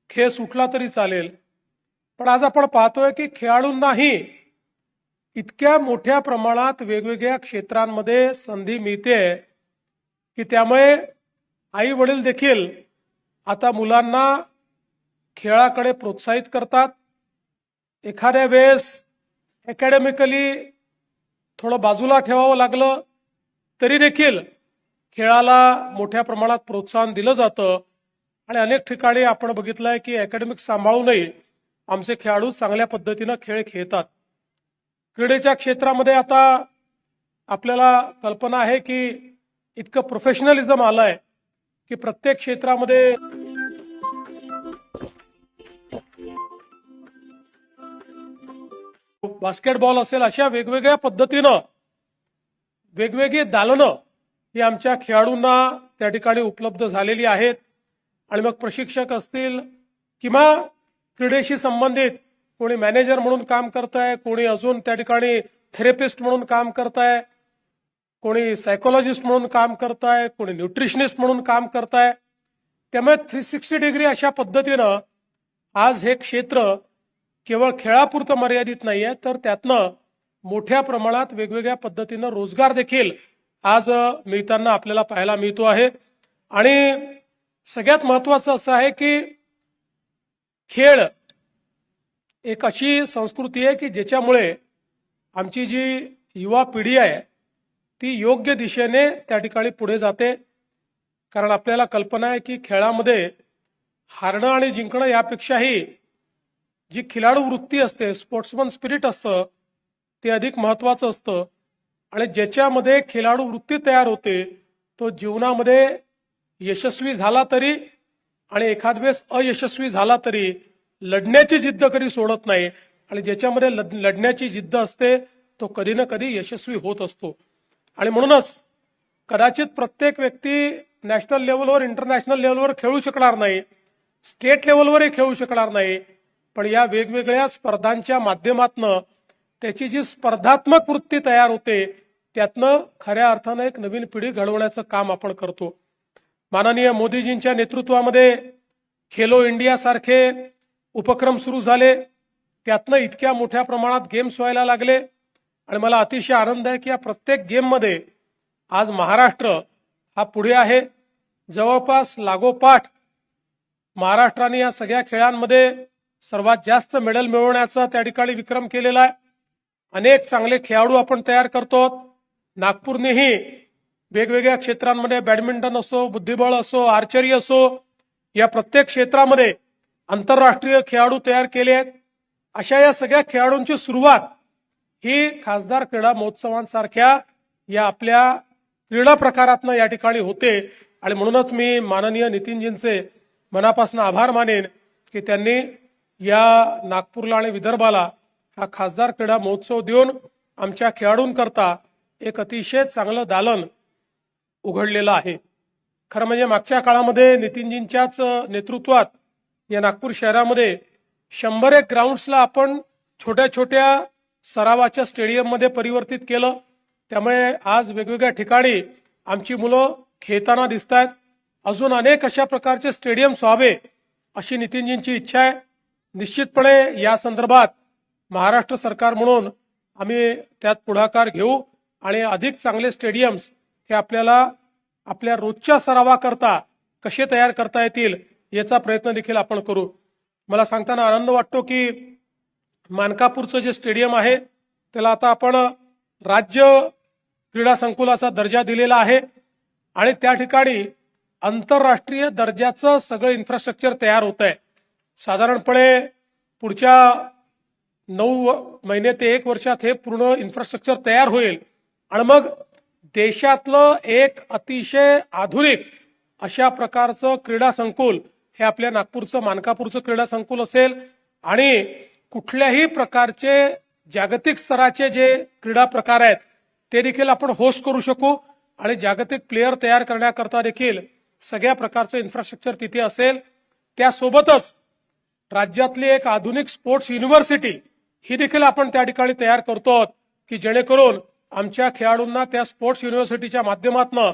खेळ सुटला तरी चालेल. पण आज आपण पाहतोय की खेळाडूंनाही इतक्या मोठ्या प्रमाणात वेगवेगळ्या क्षेत्रांमध्ये संधी मिळते की त्यामुळे आई वडील देखील आता मुलांना खेळाकडे प्रोत्साहित करतात. एखाद्या वेळेस अकॅडमिकली थोडं बाजूला ठेवावं लागलं तरी देखील खेळाला मोठ्या प्रमाणात प्रोत्साहन दिलं जातं आणि अनेक ठिकाणी आपण बघितलंय की अकॅडमिक सांभाळूनही आमचे खेळाडू चांगल्या पद्धतीनं खेळ खेळतात. क्रीडेच्या क्षेत्रामध्ये आता आपल्याला कल्पना आहे की इतकं प्रोफेशनलिझम आलंय की प्रत्येक क्षेत्रामध्ये बास्केटबॉल असेल अशा वेगवेगळ्या पद्धतीनं वेगवेगळी दालनं ही आमच्या खेळाडूंना त्या ठिकाणी उपलब्ध झालेली आहेत आणि मग प्रशिक्षक असतील किंवा क्रीडेशी संबंधित कोणी मॅनेजर म्हणून काम करताय, कोणी अजून त्या ठिकाणी थेरपिस्ट म्हणून काम करताय, कोणी सायकोलॉजिस्ट म्हणून काम करताय, कोणी न्यूट्रिशनिस्ट म्हणून काम करताय. त्यामुळे 360 डिग्री अशा पद्धतीनं आज हे क्षेत्र केवळ खेळापुरतं मर्यादित नाहीये तर त्यातनं मोठ्या प्रमाणात वेगवेगळ्या पद्धतीनं रोजगार देखील आज मिळताना आपल्याला पाहायला मिळतो आहे. आणि सगळ्यात महत्वाचं असं आहे की खेळ एक अशी संस्कृती आहे की ज्याच्यामुळे आमची जी युवा पिढी आहे ती योग्य दिशेने त्या ठिकाणी पुढे जाते. कारण आपल्याला कल्पना आहे की खेळामध्ये हारणं आणि जिंकणं यापेक्षाही जी खिलाडू वृत्ती असते, स्पोर्ट्समन स्पिरिट असतं, ते अधिक महत्वाचं असतं आणि ज्याच्यामध्ये खिलाडू वृत्ती तयार होते तो जीवनामध्ये यशस्वी झाला तरी आणि एखाद वेळेस अयशस्वी झाला तरी लढण्याची जिद्द कधी सोडत नाही आणि ज्याच्यामध्ये लढण्याची जिद्द असते तो कधी ना कधी यशस्वी होत असतो. आणि म्हणूनच कदाचित प्रत्येक व्यक्ती नॅशनल लेवलवर, इंटरनॅशनल लेवलवर खेळू शकणार नाही, स्टेट लेवलवरही खेळू शकणार नाही, पण या वेगवेगळ्या स्पर्धांच्या माध्यमातून त्याची जी स्पर्धात्मक वृत्ती तयार होते त्यातनं खऱ्या अर्थानं एक नवीन पिढी घडवण्याचं काम आपण करतो. माननीय मोदीजींच्या नेतृत्वामध्ये खेलो इंडिया सारखे उपक्रम सुरू झाले, त्यातनं इतक्या मोठ्या प्रमाणात गेम्स व्हायला लागले आणि मला अतिशय आनंद आहे की या प्रत्येक गेममध्ये आज महाराष्ट्र हा पुढे आहे. जवळपास लागोपाठ महाराष्ट्राने या सगळ्या खेळांमध्ये सर्वात जास्त मेडल मिळवण्याचा त्या ठिकाणी विक्रम केलेला आहे. अनेक चांगले खेळाडू आपण तयार करतो. नागपूरनेही वेगवेगळ्या क्षेत्रांमध्ये बॅडमिंटन असो, बुद्धिबळ असो, आर्चरी असो, या प्रत्येक क्षेत्रामध्ये आंतरराष्ट्रीय खेळाडू तयार केले आहेत. अशा या सगळ्या खेळाडूंची सुरुवात ही खासदार क्रीडा महोत्सवांसारख्या या आपल्या क्रीडा प्रकारातनं या ठिकाणी होते आणि म्हणूनच मी माननीय नितीनजींचे मनापासून आभार मानेन की त्यांनी या नागपूरला आणि विदर्भाला हा खासदार क्रीडा महोत्सव देऊन आमच्या खेळाडूंकरता एक अतिशय चांगलं दालन उघडलेलं आहे. खरं म्हणजे मागच्या काळामध्ये नितीनजींच्याच नेतृत्वात या नागपूर शहरामध्ये 100 ग्राउंड्सला आपण छोट्या छोट्या सरावाच्या स्टेडियममध्ये परिवर्तित केलं. त्यामुळे आज वेगवेगळ्या ठिकाणी आमची मुलं खेळताना दिसत आहेत. अजून अनेक अशा प्रकारचे स्टेडियम्स व्हावे अशी नितीनजींची इच्छा आहे. निश्चितपणे या संदर्भात महाराष्ट्र सरकार म्हणून आम्ही त्यात पुढाकार घेऊ आणि अधिक चांगले स्टेडियम्स हे आपल्याला आपल्या रोजच्या सरावाकरता कसे तयार करता येतील याचा प्रयत्न देखील आपण करू. मला सांगताना आनंद वाटतो की मानकापूरचं जे स्टेडियम आहे त्याला आता आपण राज्य क्रीडा संकुलाचा दर्जा दिलेला आहे आणि त्या ठिकाणी आंतरराष्ट्रीय दर्जाचं सगळं इन्फ्रास्ट्रक्चर तयार होत आहे. साधारणपणे पुढच्या 9 महिने ते 1 वर्षात हे पूर्ण इन्फ्रास्ट्रक्चर तयार होईल आणि मग देशातलं एक अतिशय आधुनिक अशा प्रकारचं क्रीडा संकुल हे आपल्या नागपूरचं मानकापूरचं क्रीडा संकुल असेल आणि कुठल्याही प्रकारचे जागतिक स्तराचे जे क्रीडा प्रकार आहेत ते देखील आपण होस्ट करू शकू आणि जागतिक प्लेयर तयार करण्याकरता देखील सगळ्या प्रकारचं इन्फ्रास्ट्रक्चर तिथे असेल. त्यासोबतच राज्यातली एक आधुनिक स्पोर्ट्स युनिव्हर्सिटी ही देखील आपण त्या ठिकाणी तयार करतो की जेणेकरून आमच्या खेळाडूंना त्या स्पोर्ट्स युनिव्हर्सिटीच्या माध्यमातून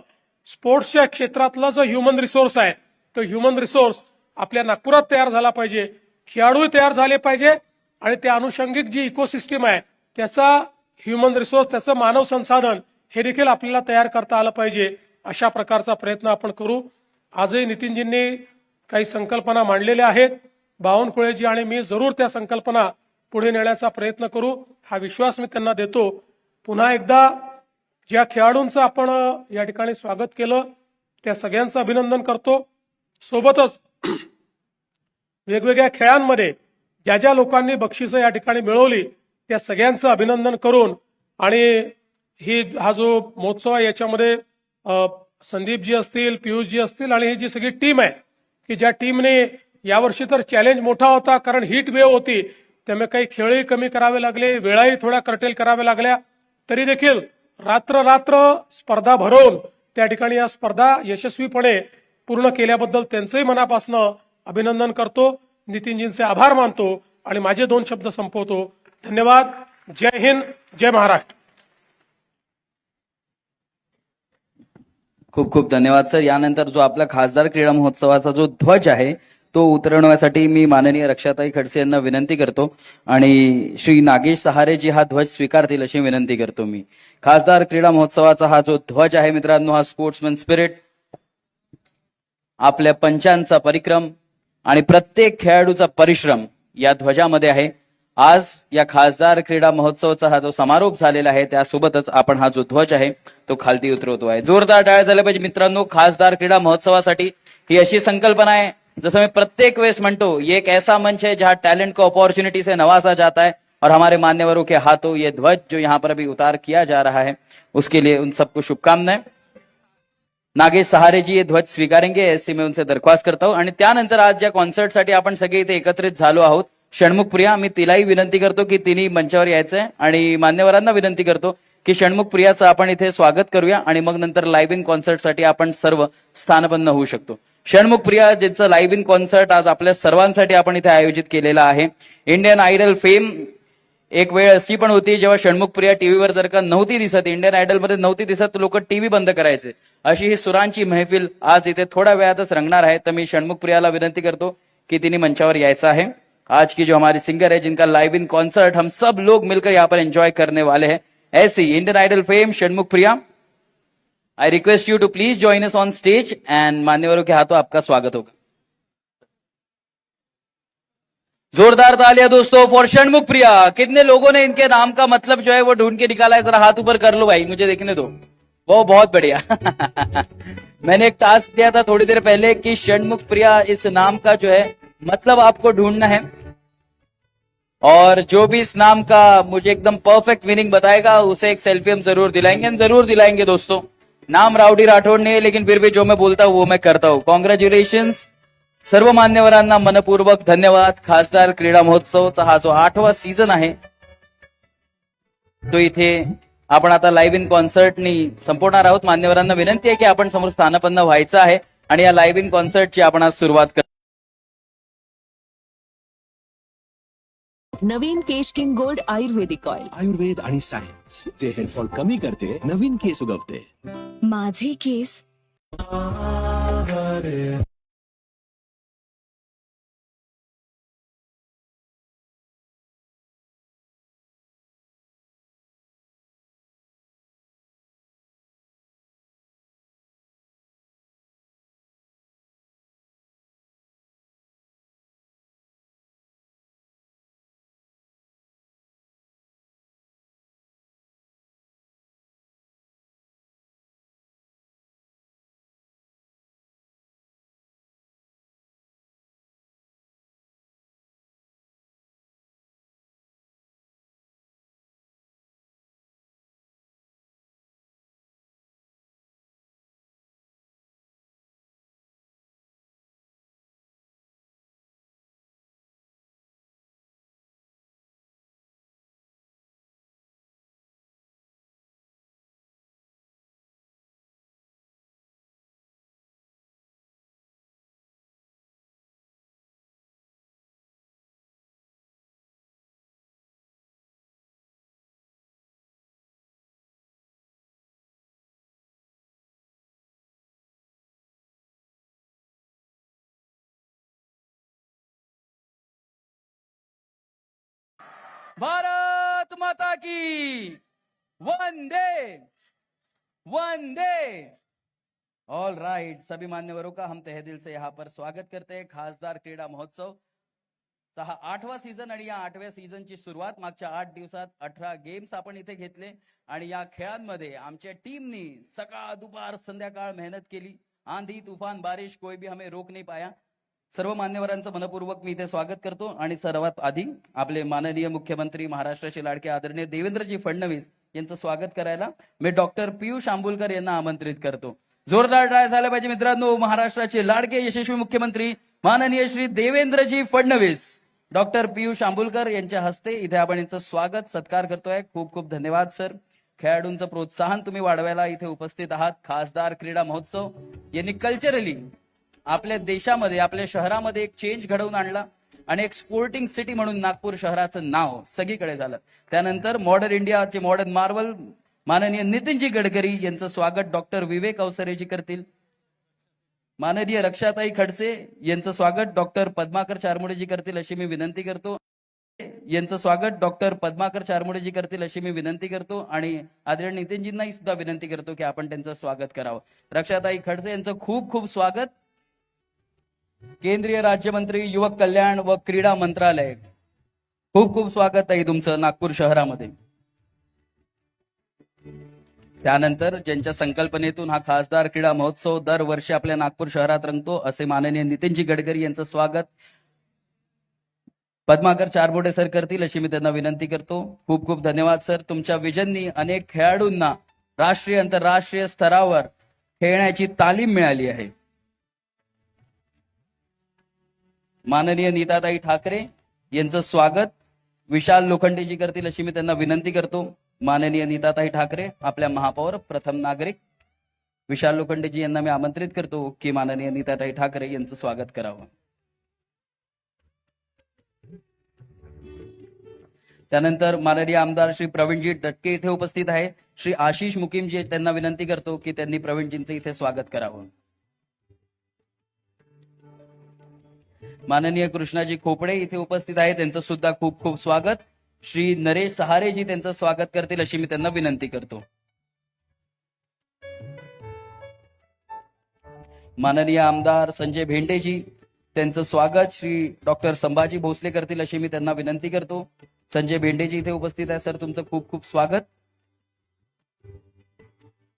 स्पोर्ट्सच्या क्षेत्रातला जो ह्युमन रिसोर्स आहे तो ह्युमन रिसोर्स आपल्या नागपुरात तयार झाला पाहिजे, खेळाडू तयार झाले पाहिजे आणि त्या अनुषंगिक जी इकोसिस्टीम आहे त्याचा ह्युमन रिसोर्स त्याचं मानव संसाधन हे देखील आपल्याला तयार करता आलं पाहिजे. अशा प्रकारचा प्रयत्न आपण करू. आजही नितीनजींनी काही संकल्पना मांडलेल्या आहेत. बावनकुळेजी आणि मी जरूर त्या संकल्पना पुढे नेण्याचा प्रयत्न करू हा विश्वास मी त्यांना देतो. पुन्हा एकदा ज्या खेळाडूंचं आपण या ठिकाणी स्वागत केलं त्या सगळ्यांचं अभिनंदन करतो. सोबतच वेगवेगळ्या खेळांमध्ये ज्या ज्या लोकांनी बक्षिसं या ठिकाणी मिळवली त्या सगळ्यांचं अभिनंदन करून आणि हा जो महोत्सव आहे याच्यामध्ये संदीपजी असतील, पियुषजी असतील आणि ही जी सगळी टीम आहे की ज्या टीमने यावर्षी तर चॅलेंज मोठा होता कारण हीट वेव्ह होती त्यामुळे काही खेळही कमी करावे लागले, वेळाही थोड्या कर्टेल कराव्या लागल्या, तरी देखील रात्र स्पर्धा भरवून त्या ठिकाणी या स्पर्धा यशस्वीपणे पूर्ण केल्याबद्दल त्यांचंही मनापासून अभिनंदन करतो. नितीनजींचे आभार मानतो आणि माझे 2 शब्द संपवतो. धन्यवाद. जय हिंद, जय महाराष्ट्र. खूप खूप धन्यवाद सर. यानंतर जो आपला खासदार क्रीडा महोत्सवाचा जो ध्वज आहे तो उतरवण्यासाठी मी माननीय रक्षाताई खडसे यांना विनंती करतो आणि श्री नागेश सहारेजी हा ध्वज स्वीकारतील अशी विनंती करतो मी. खासदार क्रीडा महोत्सवाचा हा जो ध्वज आहे मित्रांनो हा स्पोर्ट्समन स्पिरिट, आपल्या पंचांचा परिक्रम आणि प्रत्येक खेळाडूचा परिश्रम या ध्वजामध्ये आहे. आज या खासदार क्रीडा महोत्सवाचा हा जो समारोप झालेला आहे त्यासोबतच आपण हा जो ध्वज आहे तो खालती उतरवतो आहे. जोरदार टाळ्या झाल्या पाहिजे मित्रांनो. खासदार क्रीडा महोत्सवासाठी ही अशी संकल्पना आहे जैसे मैं प्रत्येक वेस मंटो ये एक ऐसा मंच है जहां टैलेंट को अपॉर्चुनिटी से नवाजा जाता है और हमारे मान्यवरों के हाथों ये ध्वज जो यहाँ पर अभी उतार किया जा रहा है उसके लिए उन सबको शुभकामनाएं. नागेश सहारे जी ये ध्वज स्वीकारेंगे ऐसी मैं उनसे दरख्वास्त करता हूं. आणि त्यानंतर आज ज्या कॉन्सर्टसाठी आपण सगळे इथे एकत्रित झालो आहोत षण्मुख प्रिया, मी तिलाही विनंती करतो की तिने मंचावर यायचंय आणि मान्यवरांना विनंती करतो की षण्मुख प्रियाचं आपण इथे स्वागत करूया आणि मग नंतर लाईव्ह इन कॉन्सर्टसाठी आपण सर्व स्थानबद्ध होऊ शकतो. षण्मुख प्रिया ज्यांचं लाईव्ह इन कॉन्सर्ट आज आपल्या सर्वांसाठी आपण इथे आयोजित केलेलं आहे. इंडियन आयडल फेम एक वेळ अशी पण होती जेव्हा षण्मुख प्रिया टीव्हीवर जर का नव्हती दिसत, इंडियन आयडल मध्ये नव्हती दिसत, लोक टीव्ही बंद करायचे. अशी ही सुरांची महफिल आज इथे थोड्या वेळातच रंगणार आहे. तर मी षण्मुख प्रियाला विनंती करतो की तिने मंचावर यायचं आहे. आज की जो हमारी सिंगर है जिनका लाइव इन कॉन्सर्ट हम सब लोग मिलकर यहाँ पर एंजॉय करने वाले हैं, ऐसी Indian Idol fame Shanmukha Priya, I request you to please join us on stage and मान्यवरों के हाथों आपका स्वागत होगा. जोरदार तालियां दोस्तों फॉर षण्मुख प्रिया. कितने लोगों ने इनके नाम का मतलब जो है वो ढूंढ के निकाला है? जरा हाथ ऊपर कर लो भाई, मुझे देखने दो. वो बहुत बढ़िया. मैंने एक टास्क दिया था थोड़ी देर पहले कि षण्मुख प्रिया इस नाम का जो है मतलब आपको ढूंढना है और जो भी इस नाम का मुझे एकदम परफेक्ट मीनिंग बताएगा उसे एक सेल्फी हम जरूर दिलाएंगे दोस्तों. नाम राउडी राठौड़ नहीं है लेकिन फिर भी जो मैं बोलता हूं वो मैं करता हूं. कॉन्ग्रेचुलेशंस सर्व मान्यवरांना मनपूर्वक धन्यवाद. खासदार क्रीडा महोत्सवचा हा जो 8वा सीझन आहे तो इथे आपण आता लाईव्ह इन कॉन्सर्टनी संपवणार आहोत. मान्यवरांना विनंती आहे की आपण समोर स्थानपन्न व्हायचं आहे आणि या लाईव्ह इन कॉन्सर्टची आपण आज सुरुवात कर. नवीन केश किंग गोल्ड आयुर्वेदिक ऑइल. आयुर्वेद आणि सायन्स जे हेअरफॉल कमी करते, नवीन केस उगवते. माझे केस भारत माता की वंदे वंदे. ऑल राइट, सभी मान्यवरों का हम तहे दिल से यहाँ पर स्वागत करते हैं. खासदार क्रीडा महोत्सव चा हा 8वा सीझन आणि या 8व्या सीझनची सुरुवात मागच्या 8 दिवसात 18 गेम्स आपण इथे घेतले आणि या खेळांमध्ये आमच्या टीमनी सकाळ दुपार संध्याकाळ मेहनत केली. आंधी तूफान बारिश कोई भी हमें रोक नहीं पाया. सर्व मान्यवरांचं मनपूर्वक मी इथे स्वागत करतो आणि सर्वात आधी आपले माननीय मुख्यमंत्री महाराष्ट्राचे लाडके आदरणीय देवेंद्रजी फडणवीस यांचं स्वागत करायला मी डॉक्टर पियुष आंबुलकर यांना आमंत्रित करतो. जोरदार टाळ्या झाल्या पाहिजे मित्रांनो. महाराष्ट्राचे लाडके यशस्वी मुख्यमंत्री माननीय श्री देवेंद्रजी फडणवीस, डॉक्टर पियुष आंबुलकर यांच्या हस्ते इथे आपण यांचं स्वागत सत्कार करतोय. खूप खूप धन्यवाद सर. खेळाडूंचं प्रोत्साहन तुम्ही वाढवायला इथे उपस्थित आहात. खासदार क्रीडा महोत्सव यांनी कल्चरली आपल्या देशामध्ये आपल्या शहरामध्ये एक चेंज घडवून आणला आणि एक स्पोर्टिंग सिटी म्हणून नागपूर शहराचं नाव सगळीकडे झालं. त्यानंतर मॉडर्न इंडियाचे मॉडर्न मार्वल माननीय नितीनजी गडकरी यांचं स्वागत डॉक्टर विवेक अवसरेजी करतील. माननीय रक्षाताई खडसे यांचं स्वागत डॉक्टर पद्माकर चारमुडेजी करतील अशी मी विनंती करतो. यांचं स्वागत डॉक्टर पद्माकर चारमुडेजी करतील अशी मी विनंती करतो आणि आदरणीय नितीनजींनाही सुद्धा विनंती करतो की आपण त्यांचं स्वागत करावं. रक्षाताई खडसे यांचं खूप खूप स्वागत. केंद्रीय राज्यमंत्री युवक कल्याण व क्रीडा मंत्रालय, खूप खूप स्वागत आहे तुमचं नागपूर शहरामध्ये. त्यानंतर ज्यांच्या संकल्पनेतून हा खासदार क्रीडा महोत्सव दरवर्षी आपल्या नागपूर शहरात रंगतो असे माननीय नितीनजी गडकरी यांचं स्वागत पद्माकर चारबोटे सर करतील अशी मी त्यांना विनंती करतो. खूप खूप धन्यवाद सर. तुमच्या विजननी अनेक खेळाडूंना राष्ट्रीय आंतरराष्ट्रीय स्तरावर खेळण्याची तालीम मिळाली आहे. माननीय नीताताई ठाकरे यांचं स्वागत विशाल लोखंडेजी करतील अशी मी त्यांना विनंती करतो. माननीय नीताताई ठाकरे आपल्या महापौर प्रथम नागरिक विशाल लोखंडेजी यांना मी आमंत्रित करतो की माननीय नीताताई ठाकरे यांचं स्वागत करावं. त्यानंतर माननीय आमदार श्री प्रवीणजी टटके इथे उपस्थित आहे. श्री आशिष मुकीमजी त्यांना विनंती करतो की त्यांनी प्रवीणजींचं इथे स्वागत करावं. माननीय कृष्णाजी खोपडे इथे उपस्थित आहे, त्यांचं सुद्धा खूप खूप स्वागत. श्री नरेश सहारेजी त्यांचं स्वागत करतील अशी मी त्यांना विनंती करतो. माननीय आमदार संजय भेंडेजी त्यांचं स्वागत श्री डॉक्टर संभाजी भोसले करतील अशी मी त्यांना विनंती करतो. संजय भेंडेजी इथे उपस्थित आहे सर, तुमचं खूप खूप स्वागत.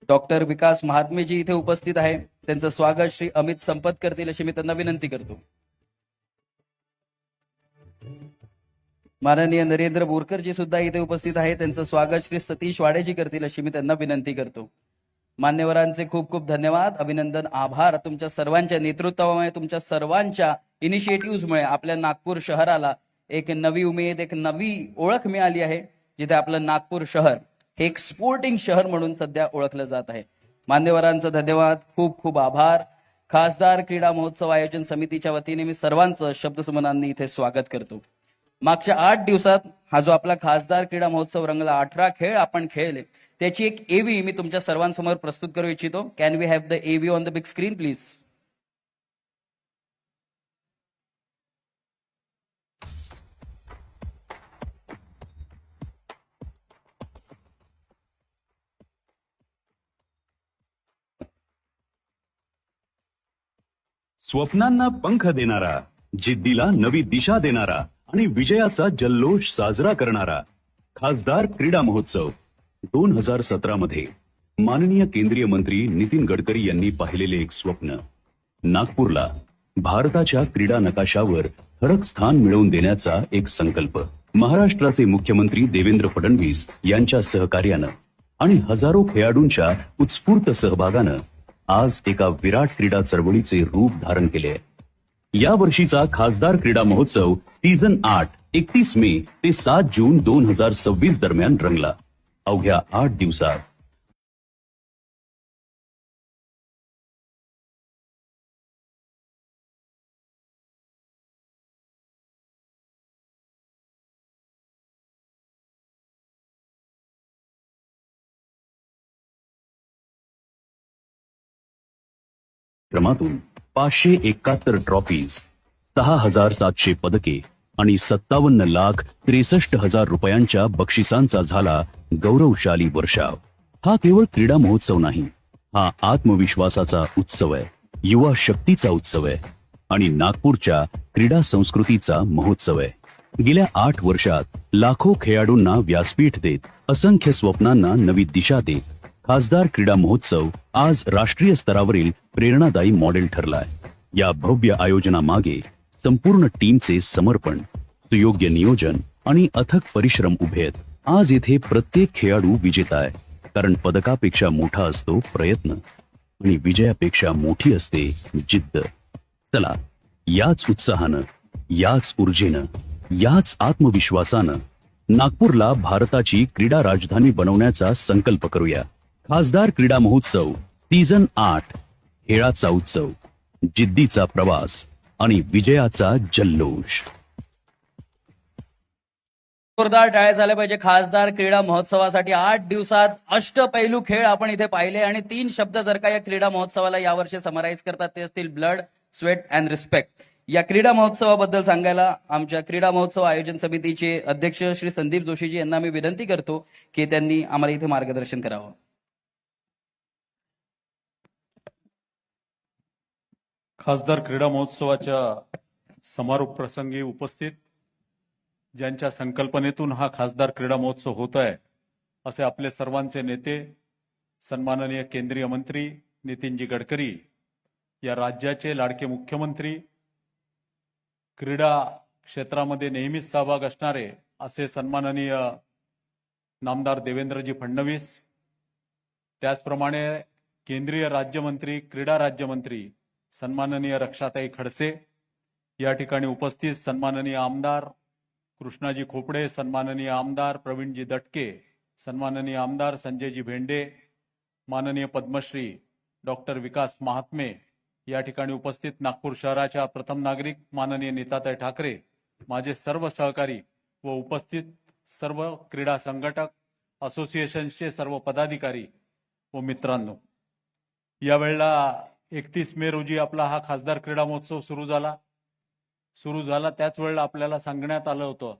डॉक्टर विकास महात्मेजी इथे उपस्थित आहे, त्यांचं स्वागत श्री अमित संपत करतील अशी मी त्यांना विनंती करतो. माननीय नरेंद्र बोरकरजी सुद्धा इथे उपस्थित आहे, त्यांचं स्वागत श्री सतीश वाडेजी करतील अशी मी त्यांना विनंती करतो. मान्यवरांचे खूप खूप धन्यवाद, अभिनंदन, आभार. तुमच्या सर्वांच्या नेतृत्वामुळे, तुमच्या सर्वांच्या इनिशिएटिव्हमुळे आपल्या नागपूर शहराला एक नवी उमेद, एक नवी ओळख मिळाली आहे, जिथे आपलं नागपूर शहर हे एक स्पोर्टिंग शहर म्हणून सध्या ओळखलं जात आहे. मान्यवरांचा धन्यवाद, खूप खूप आभार. खासदार क्रीडा महोत्सव आयोजन समितीच्या वतीने मी सर्वांचं शब्दसुमनांनी इथे स्वागत करतो. मागच्या 8 दिवसात हा जो आपला खासदार क्रीडा महोत्सव रंगला, 18 खेळ आपण खेळले, त्याची एक एव्ही मी तुमच्या सर्वांसमोर प्रस्तुत करू इच्छितो. Can we have the AV on the big screen please? स्वप्नांना पंख देणारा, जिद्दीला नवी दिशा देणारा आणि विजयाचा जल्लोष साजरा करणारा खासदार क्रीडा महोत्सव 2017 मध्ये माननीय केंद्रीय मंत्री नितीन गडकरी यांनी पाहिलेले एक स्वप्न, नागपूरला भारताच्या क्रीडा नकाशावर ठळक स्थान मिळवून देण्याचा एक संकल्प. महाराष्ट्राचे मुख्यमंत्री देवेंद्र फडणवीस यांच्या सहकार्यानं आणि हजारो खेळाडूंच्या उत्स्फूर्त सहभागानं आज एका विराट क्रीडा चळवळीचे रूप धारण केले. या वर्षीचा खासदार क्रीडा महोत्सव सीझन 8 31 मे ते 7 जून 2026 दरम्यान रंगला. अवघ्या 8 दिवसात क्रमातून 571 ट्रॉफीज, 6,700 पदके आणि 57,63,00,000 रुपयांच्या बक्षिसांचा झाला गौरवशाली वर्षाव. हा केवळ क्रीडा महोत्सव नाही, हा आत्मविश्वासाचा उत्सव आहे, युवा शक्तीचा उत्सव आहे आणि नागपूरच्या क्रीडा संस्कृतीचा महोत्सव आहे. गेल्या 8 वर्षात लाखो खेळाडूंना व्यासपीठ देत, असंख्य स्वप्नांना नवी दिशा देत खासदार क्रीडा महोत्सव आज राष्ट्रीय स्तरावरील प्रेरणादायी मॉडेल ठरलाय. या भव्य आयोजनामागे संपूर्ण टीमचे समर्पण, सुयोग्य नियोजन आणि अथक परिश्रम उभे आहेत. आज येथे प्रत्येक खेळाडू विजेता आहे, कारण पदकापेक्षा मोठा असतो प्रयत्न आणि विजयापेक्षा मोठी असते जिद्द. चला, याच उत्साहानं, याच ऊर्जेनं, याच आत्मविश्वासानं नागपूरला भारताची क्रीडा राजधानी बनवण्याचा संकल्प करूया. खासदार क्रीडा महोत्सव सीझन 8, खेळाचा उत्सव, जिद्दीचा प्रवास आणि विजयाचा जल्लोष. जोरदार टाळ्या झाल्या पाहिजे खासदार क्रीडा महोत्सवासाठी. 8 दिवसात अष्टपैलू खेळ आपण इथे पाहिले आणि 3 शब्द जर का या क्रीडा महोत्सवाला यावर्षी समराईज करतात ते असतील ब्लड, स्वेट अँड रिस्पेक्ट. या क्रीडा महोत्सवाबद्दल सांगायला आमच्या क्रीडा महोत्सव आयोजन समितीचे अध्यक्ष श्री संदीप जोशीजी यांना मी विनंती करतो की त्यांनी आम्हाला इथे मार्गदर्शन करावं. खासदार क्रीडा महोत्सवाच्या समारोप प्रसंगी उपस्थित, ज्यांच्या संकल्पनेतून हा खासदार क्रीडा महोत्सव होत आहे, असे आपले सर्वांचे नेते सन्माननीय केंद्रीय मंत्री नितीनजी गडकरी, या राज्याचे लाडके मुख्यमंत्री, क्रीडा क्षेत्रामध्ये नेहमीच सहभाग असणारे असे सन्माननीय नामदार देवेंद्रजी फडणवीस, त्याचप्रमाणे केंद्रीय राज्यमंत्री, क्रीडा राज्यमंत्री सन्माननीय रक्षाताई खडसे, या ठिकाणी उपस्थित सन्माननीय आमदार कृष्णाजी खोपडे, सन्माननीय आमदार प्रवीणजी दटके, सन्माननीय आमदार संजयजी भेंडे, माननीय पद्मश्री डॉक्टर विकास महात्मे, या ठिकाणी उपस्थित नागपूर शहराच्या प्रथम नागरिक माननीय नीताताई ठाकरे, माझे सर्व सहकारी व उपस्थित सर्व क्रीडा संघटक, असोसिएशनचे सर्व पदाधिकारी व मित्रांनो, यावेळेला 31 मे रोजी आपला हा खासदार क्रीडा महोत्सव सुरू झाला. त्याच वेळेला आपल्याला सांगण्यात आलं होतं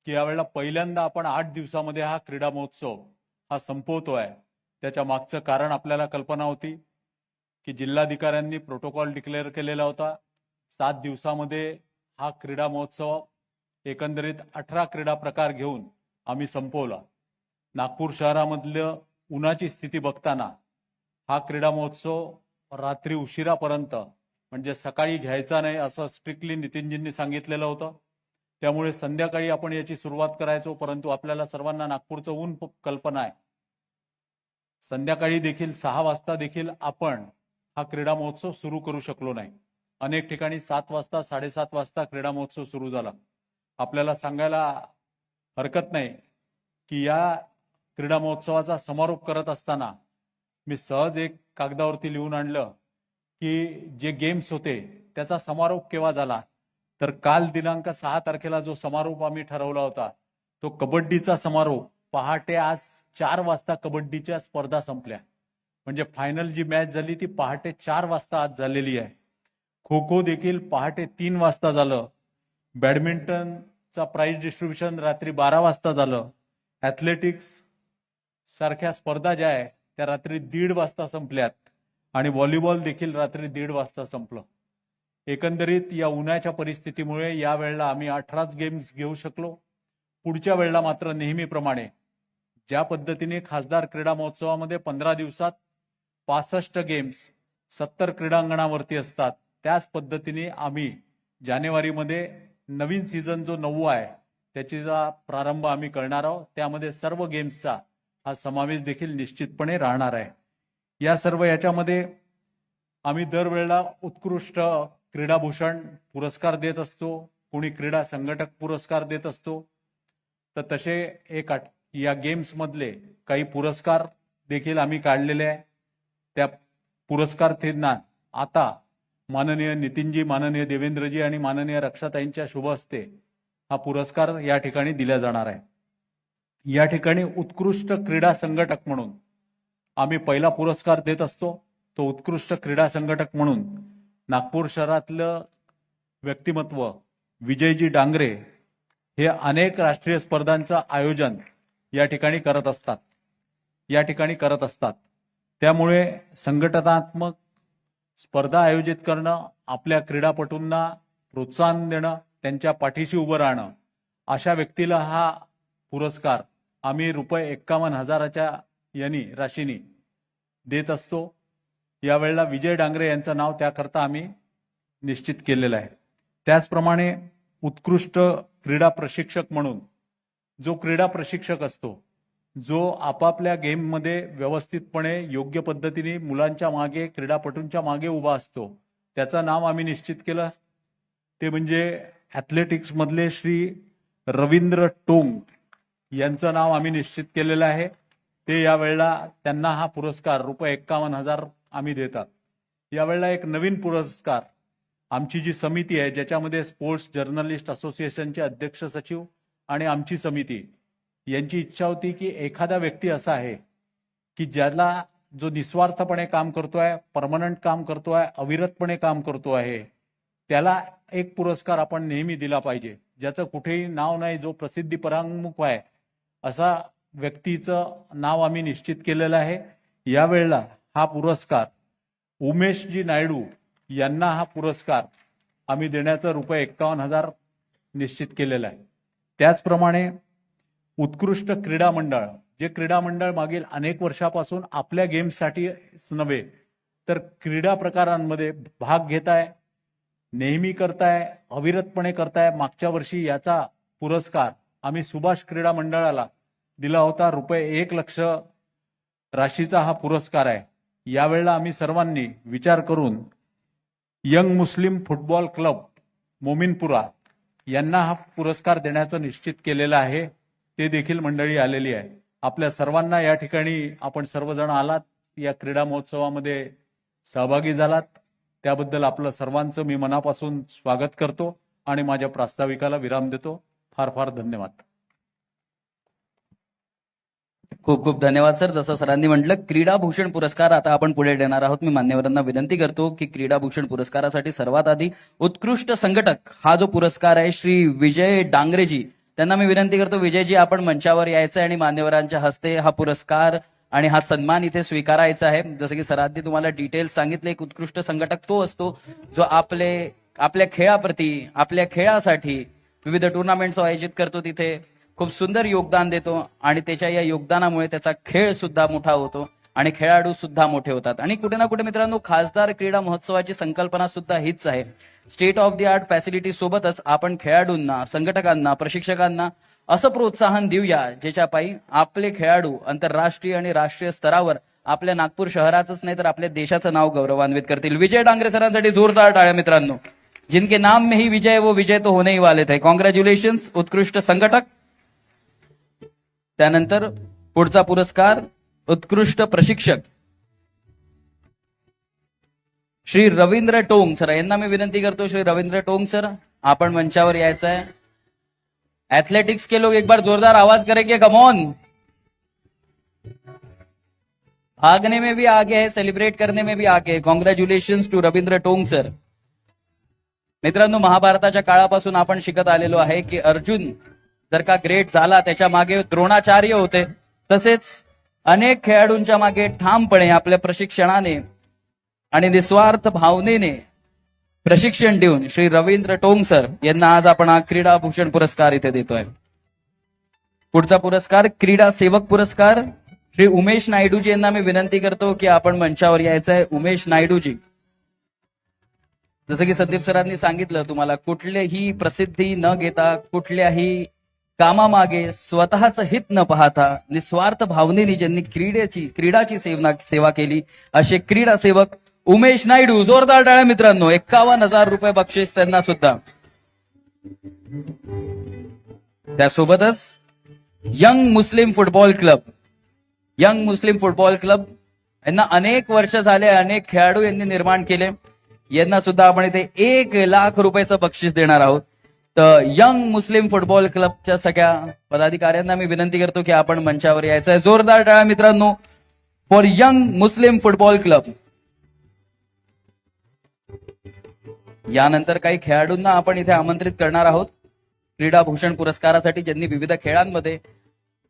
की यावेळेला पहिल्यांदा आपण 8 दिवसामध्ये हा क्रीडा महोत्सव हा संपवतोय. त्याच्या मागचं कारण आपल्याला कल्पना होती की जिल्हाधिकाऱ्यांनी प्रोटोकॉल डिक्लेअर केलेला होता. 7 दिवसामध्ये हा क्रीडा महोत्सव एकंदरीत 18 क्रीडा प्रकार घेऊन आम्ही संपवला. नागपूर शहरामधलं उन्हाची स्थिती बघताना हा क्रीडा महोत्सव रात्री उशिरापर्यंत, म्हणजे सकाळी घ्यायचा नाही असं स्ट्रिक्टली नितीनजींनी सांगितलेलं होतं. त्यामुळे संध्याकाळी आपण याची सुरुवात करायचो, परंतु आपल्याला सर्वांना नागपूरचं ऊन कल्पना आहे. संध्याकाळी देखील 6 वाजता देखील आपण हा क्रीडा महोत्सव सुरू करू शकलो नाही. अनेक ठिकाणी 7 वाजता 7:30 वाजता क्रीडा महोत्सव सुरू झाला. आपल्याला सांगायला हरकत नाही की या क्रीडा महोत्सवाचा समारोप करत असताना मी सहज एक कागदावरती लिहून आणलं की जे गेम्स होते त्याचा समारोप केव्हा झाला, तर काल दिनांक 6 तारखेला जो समारोप आम्ही ठरवला होता तो कबड्डीचा समारोप. पहाटे आज 4 वाजता कबड्डीच्या स्पर्धा संपल्या. म्हणजे फायनल जी मॅच झाली ती पहाटे 4 वाजता आज झालेली आहे. खो खो देखील पहाटे 3 वाजता झालं. बॅडमिंटनचा प्राइज डिस्ट्रीब्युशन रात्री 12 वाजता झालं. ॲथलेटिक्स सारख्या स्पर्धा ज्या आहे त्या रात्री 1:30 वाजता संपल्यात आणि व्हॉलीबॉल देखील रात्री 1:30 वाजता संपलं. एकंदरीत या उन्हाच्या परिस्थितीमुळे या वेळेला आम्ही 18 गेम्स घेऊ शकलो. पुढच्या वेळेला मात्र नेहमीप्रमाणे ज्या पद्धतीने खासदार क्रीडा महोत्सवामध्ये 15 दिवसात 65 गेम्स 70 क्रीडांगणावरती असतात, त्याच पद्धतीने आम्ही जानेवारीमध्ये नवीन सीझन जो 9वा आहे त्याचा प्रारंभ आम्ही करणार आहोत. त्यामध्ये सर्व गेम्सचा हा समावेश देखील निश्चितपणे राहणार आहे. या सर्व याच्यामध्ये आम्ही दरवेळेला उत्कृष्ट क्रीडाभूषण पुरस्कार देत असतो, कोणी क्रीडा संघटक पुरस्कार देत असतो. तर तसे या गेम्स मधले काही पुरस्कार देखील आम्ही काढलेले आहे. त्या पुरस्कारार्थींना आता माननीय नितीनजी, माननीय देवेंद्रजी आणि माननीय रक्षाताईंच्या शुभ हस्ते हा पुरस्कार या ठिकाणी दिला जाणार आहे. या ठिकाणी उत्कृष्ट क्रीडा संघटक म्हणून आम्ही पहिला पुरस्कार देत असतो. तो उत्कृष्ट क्रीडा संघटक म्हणून नागपूर शहरातलं व्यक्तिमत्व विजयजी डांगरे हे अनेक राष्ट्रीय स्पर्धांचं आयोजन या ठिकाणी करत असतात. त्यामुळे संघटनात्मक स्पर्धा आयोजित करणं, आपल्या क्रीडापटूंना प्रोत्साहन देणं, त्यांच्या पाठीशी उभं राहणं, अशा व्यक्तीला हा पुरस्कार आम्ही ₹51,000च्या राशीनी देत असतो. यावेळेला विजय डांगरे यांचं नाव त्याकरता आम्ही निश्चित केलेलं आहे. त्याचप्रमाणे उत्कृष्ट क्रीडा प्रशिक्षक म्हणून जो क्रीडा प्रशिक्षक असतो, जो आपापल्या गेममध्ये व्यवस्थितपणे योग्य पद्धतीने मुलांच्या मागे, क्रीडापटूंच्या मागे उभा असतो, त्याचं नाव आम्ही निश्चित केलं. ते म्हणजे ॲथलेटिक्स मधले श्री रवींद्र टोंग यांचं नाव आम्ही निश्चित केलेलं आहे. ते यावेळेला त्यांना हा पुरस्कार ₹51,000 आम्ही देतात. यावेळेला एक नवीन पुरस्कार आमची जी समिती आहे, ज्याच्यामध्ये स्पोर्ट्स जर्नलिस्ट असोसिएशनचे अध्यक्ष सचिव आणि आमची समिती यांची इच्छा होती की एखादा व्यक्ती असा आहे की ज्याला जो निस्वार्थपणे काम करतोय, परमनंट काम करतोय, अविरतपणे काम करतो आहे, त्याला एक पुरस्कार आपण नेहमी दिला पाहिजे, ज्याचं कुठेही नाव नाही, जो प्रसिद्धी परांगमुख आहे, असा व्यक्तीचं नाव आम्ही निश्चित केलेलं आहे. यावेळेला हा पुरस्कार उमेशजी नायडू यांना हा पुरस्कार आम्ही देण्याचं ₹51,000 निश्चित केलेलं आहे. त्याचप्रमाणे उत्कृष्ट क्रीडा मंडळ, जे क्रीडा मंडळ मागील अनेक वर्षापासून आपल्या गेम्ससाठीच नव्हे तर क्रीडा प्रकारांमध्ये भाग घेत आहे, नेहमी करताय, अविरतपणे करताय. मागच्या वर्षी याचा पुरस्कार आम्ही सुभाष क्रीडा मंडळाला दिला होता. ₹1,00,000 राशीचा हा पुरस्कार आहे. यावेळेला आम्ही सर्वांनी विचार करून young Muslim football club Mominpura यांना हा पुरस्कार देण्याचं निश्चित केलेलं आहे. ते देखील मंडळी आलेली आहे. आपल्या सर्वांना या ठिकाणी आपण सर्वजण आलात, या क्रीडा महोत्सवामध्ये सहभागी झालात, त्याबद्दल आपलं सर्वांचं मी मनापासून स्वागत करतो आणि माझ्या प्रास्ताविकाला विराम देतो. फार फार धन्यवाद. खूप खूप धन्यवाद सर. जसं सरांनी म्हटलं, क्रीडा भूषण पुरस्कार आता आपण पुढे देणार आहोत. मी मान्यवरांना विनंती करतो की क्रीडा भूषण पुरस्कारासाठी सर्वात आधी उत्कृष्ट संघटक हा जो पुरस्कार आहे श्री विजय डांगरेजी, त्यांना मी विनंती करतो, विजयजी आपण मंचावर यायचं आणि मान्यवरांच्या हस्ते हा पुरस्कार आणि हा सन्मान इथे स्वीकारायचा आहे. जसं की सरांनी तुम्हाला डिटेल्स सांगितले, एक उत्कृष्ट संघटक तो असतो जो आपल्या खेळाप्रती, आपल्या खेळासाठी विविध टुर्नामेंट्स आयोजित करतो, तिथे खूप सुंदर योगदान देतो आणि त्याच्या या योगदानामुळे त्याचा खेळ सुद्धा मोठा होतो आणि खेळाडू सुद्धा मोठे होतात. आणि कुठे ना कुठे मित्रांनो, खासदार क्रीडा महोत्सवाची संकल्पना सुद्धा हीच आहे. State of the art facility सोबतच आपण खेळाडूंना, संघटकांना, प्रशिक्षकांना असं प्रोत्साहन देऊया ज्याच्या पायी आपले खेळाडू आंतरराष्ट्रीय आणि राष्ट्रीय स्तरावर आपल्या नागपूर शहराचंच नाही तर आपल्या देशाचं नाव गौरवान्वित करतील. विजय डांगरे सरांसाठी जोरदार टाळ्या मित्रांनो. जिनके नाम में ही विजय वो विजय तो होने ही वाले थे. कॉंग्रॅच्युलेशन्स उत्कृष्ट संघटक. त्यानंतर पुढचा पुरस्कार उत्कृष्ट प्रशिक्षक श्री रवींद्र टोंग सर यांना मी विनंती करतो. श्री रवींद्र टोंग सर आपण मंचावर यायचं आहे. एथलेटिक्स के लोग एक बार जोरदार आवाज करेंगे कम ऑन. भागने में भी आगे है, सेलिब्रेट करने में भी आगे है. Congratulations to Ravindra Tong sir. मित्रांनो महाभारताच्या काळापासून आपण शिकत आलेलो आहे की अर्जुन जर का ग्रेट झाला त्याच्या मागे द्रोणाचार्य होते. तसेच अनेक खेळाडूंच्या मागे ठामपणे आपल्या प्रशिक्षणाने आणि निस्वार्थ भावनेने प्रशिक्षण देऊन श्री रवींद्र टोंग सर यांना आज आपण हा क्रीडा भूषण पुरस्कार इथे देतोय. पुढचा पुरस्कार क्रीडा सेवक पुरस्कार श्री उमेश नायडूजी यांना मी विनंती करतो की आपण मंचावर यायचं आहे. उमेश नायडूजी. जसं की संदीप सरांनी सांगितलं तुम्हाला, कुठलीही प्रसिद्धी न घेता कुठल्याही कामामागे स्वतःचं हित न पाहता निस्वार्थ भावनेने ज्यांनी क्रीडाची सेवा केली असे क्रीडा सेवक उमेश नायडू. जोरदार टाळ्या मित्रांनो. 51,000 रुपये बक्षीस त्यांना सुद्धा. त्यासोबतच यंग मुस्लिम फुटबॉल क्लब यांना अनेक वर्ष झाले, अनेक खेळाडू यांनी निर्माण केले. यांना सुद्धा आपण इथे 1,00,000 रुपयाचं बक्षीस देणार आहोत. तर यंग मुस्लिम फुटबॉल क्लबच्या सगळ्या पदाधिकाऱ्यांना मी विनंती करतो की आपण मंचावर यायचं आहे. जोरदार टाळ्या मित्रांनो for young Muslim football club. यानंतर काही खेळाडूंना आपण इथे आमंत्रित करणार आहोत क्रीडा भूषण पुरस्कारासाठी, ज्यांनी विविध खेळांमध्ये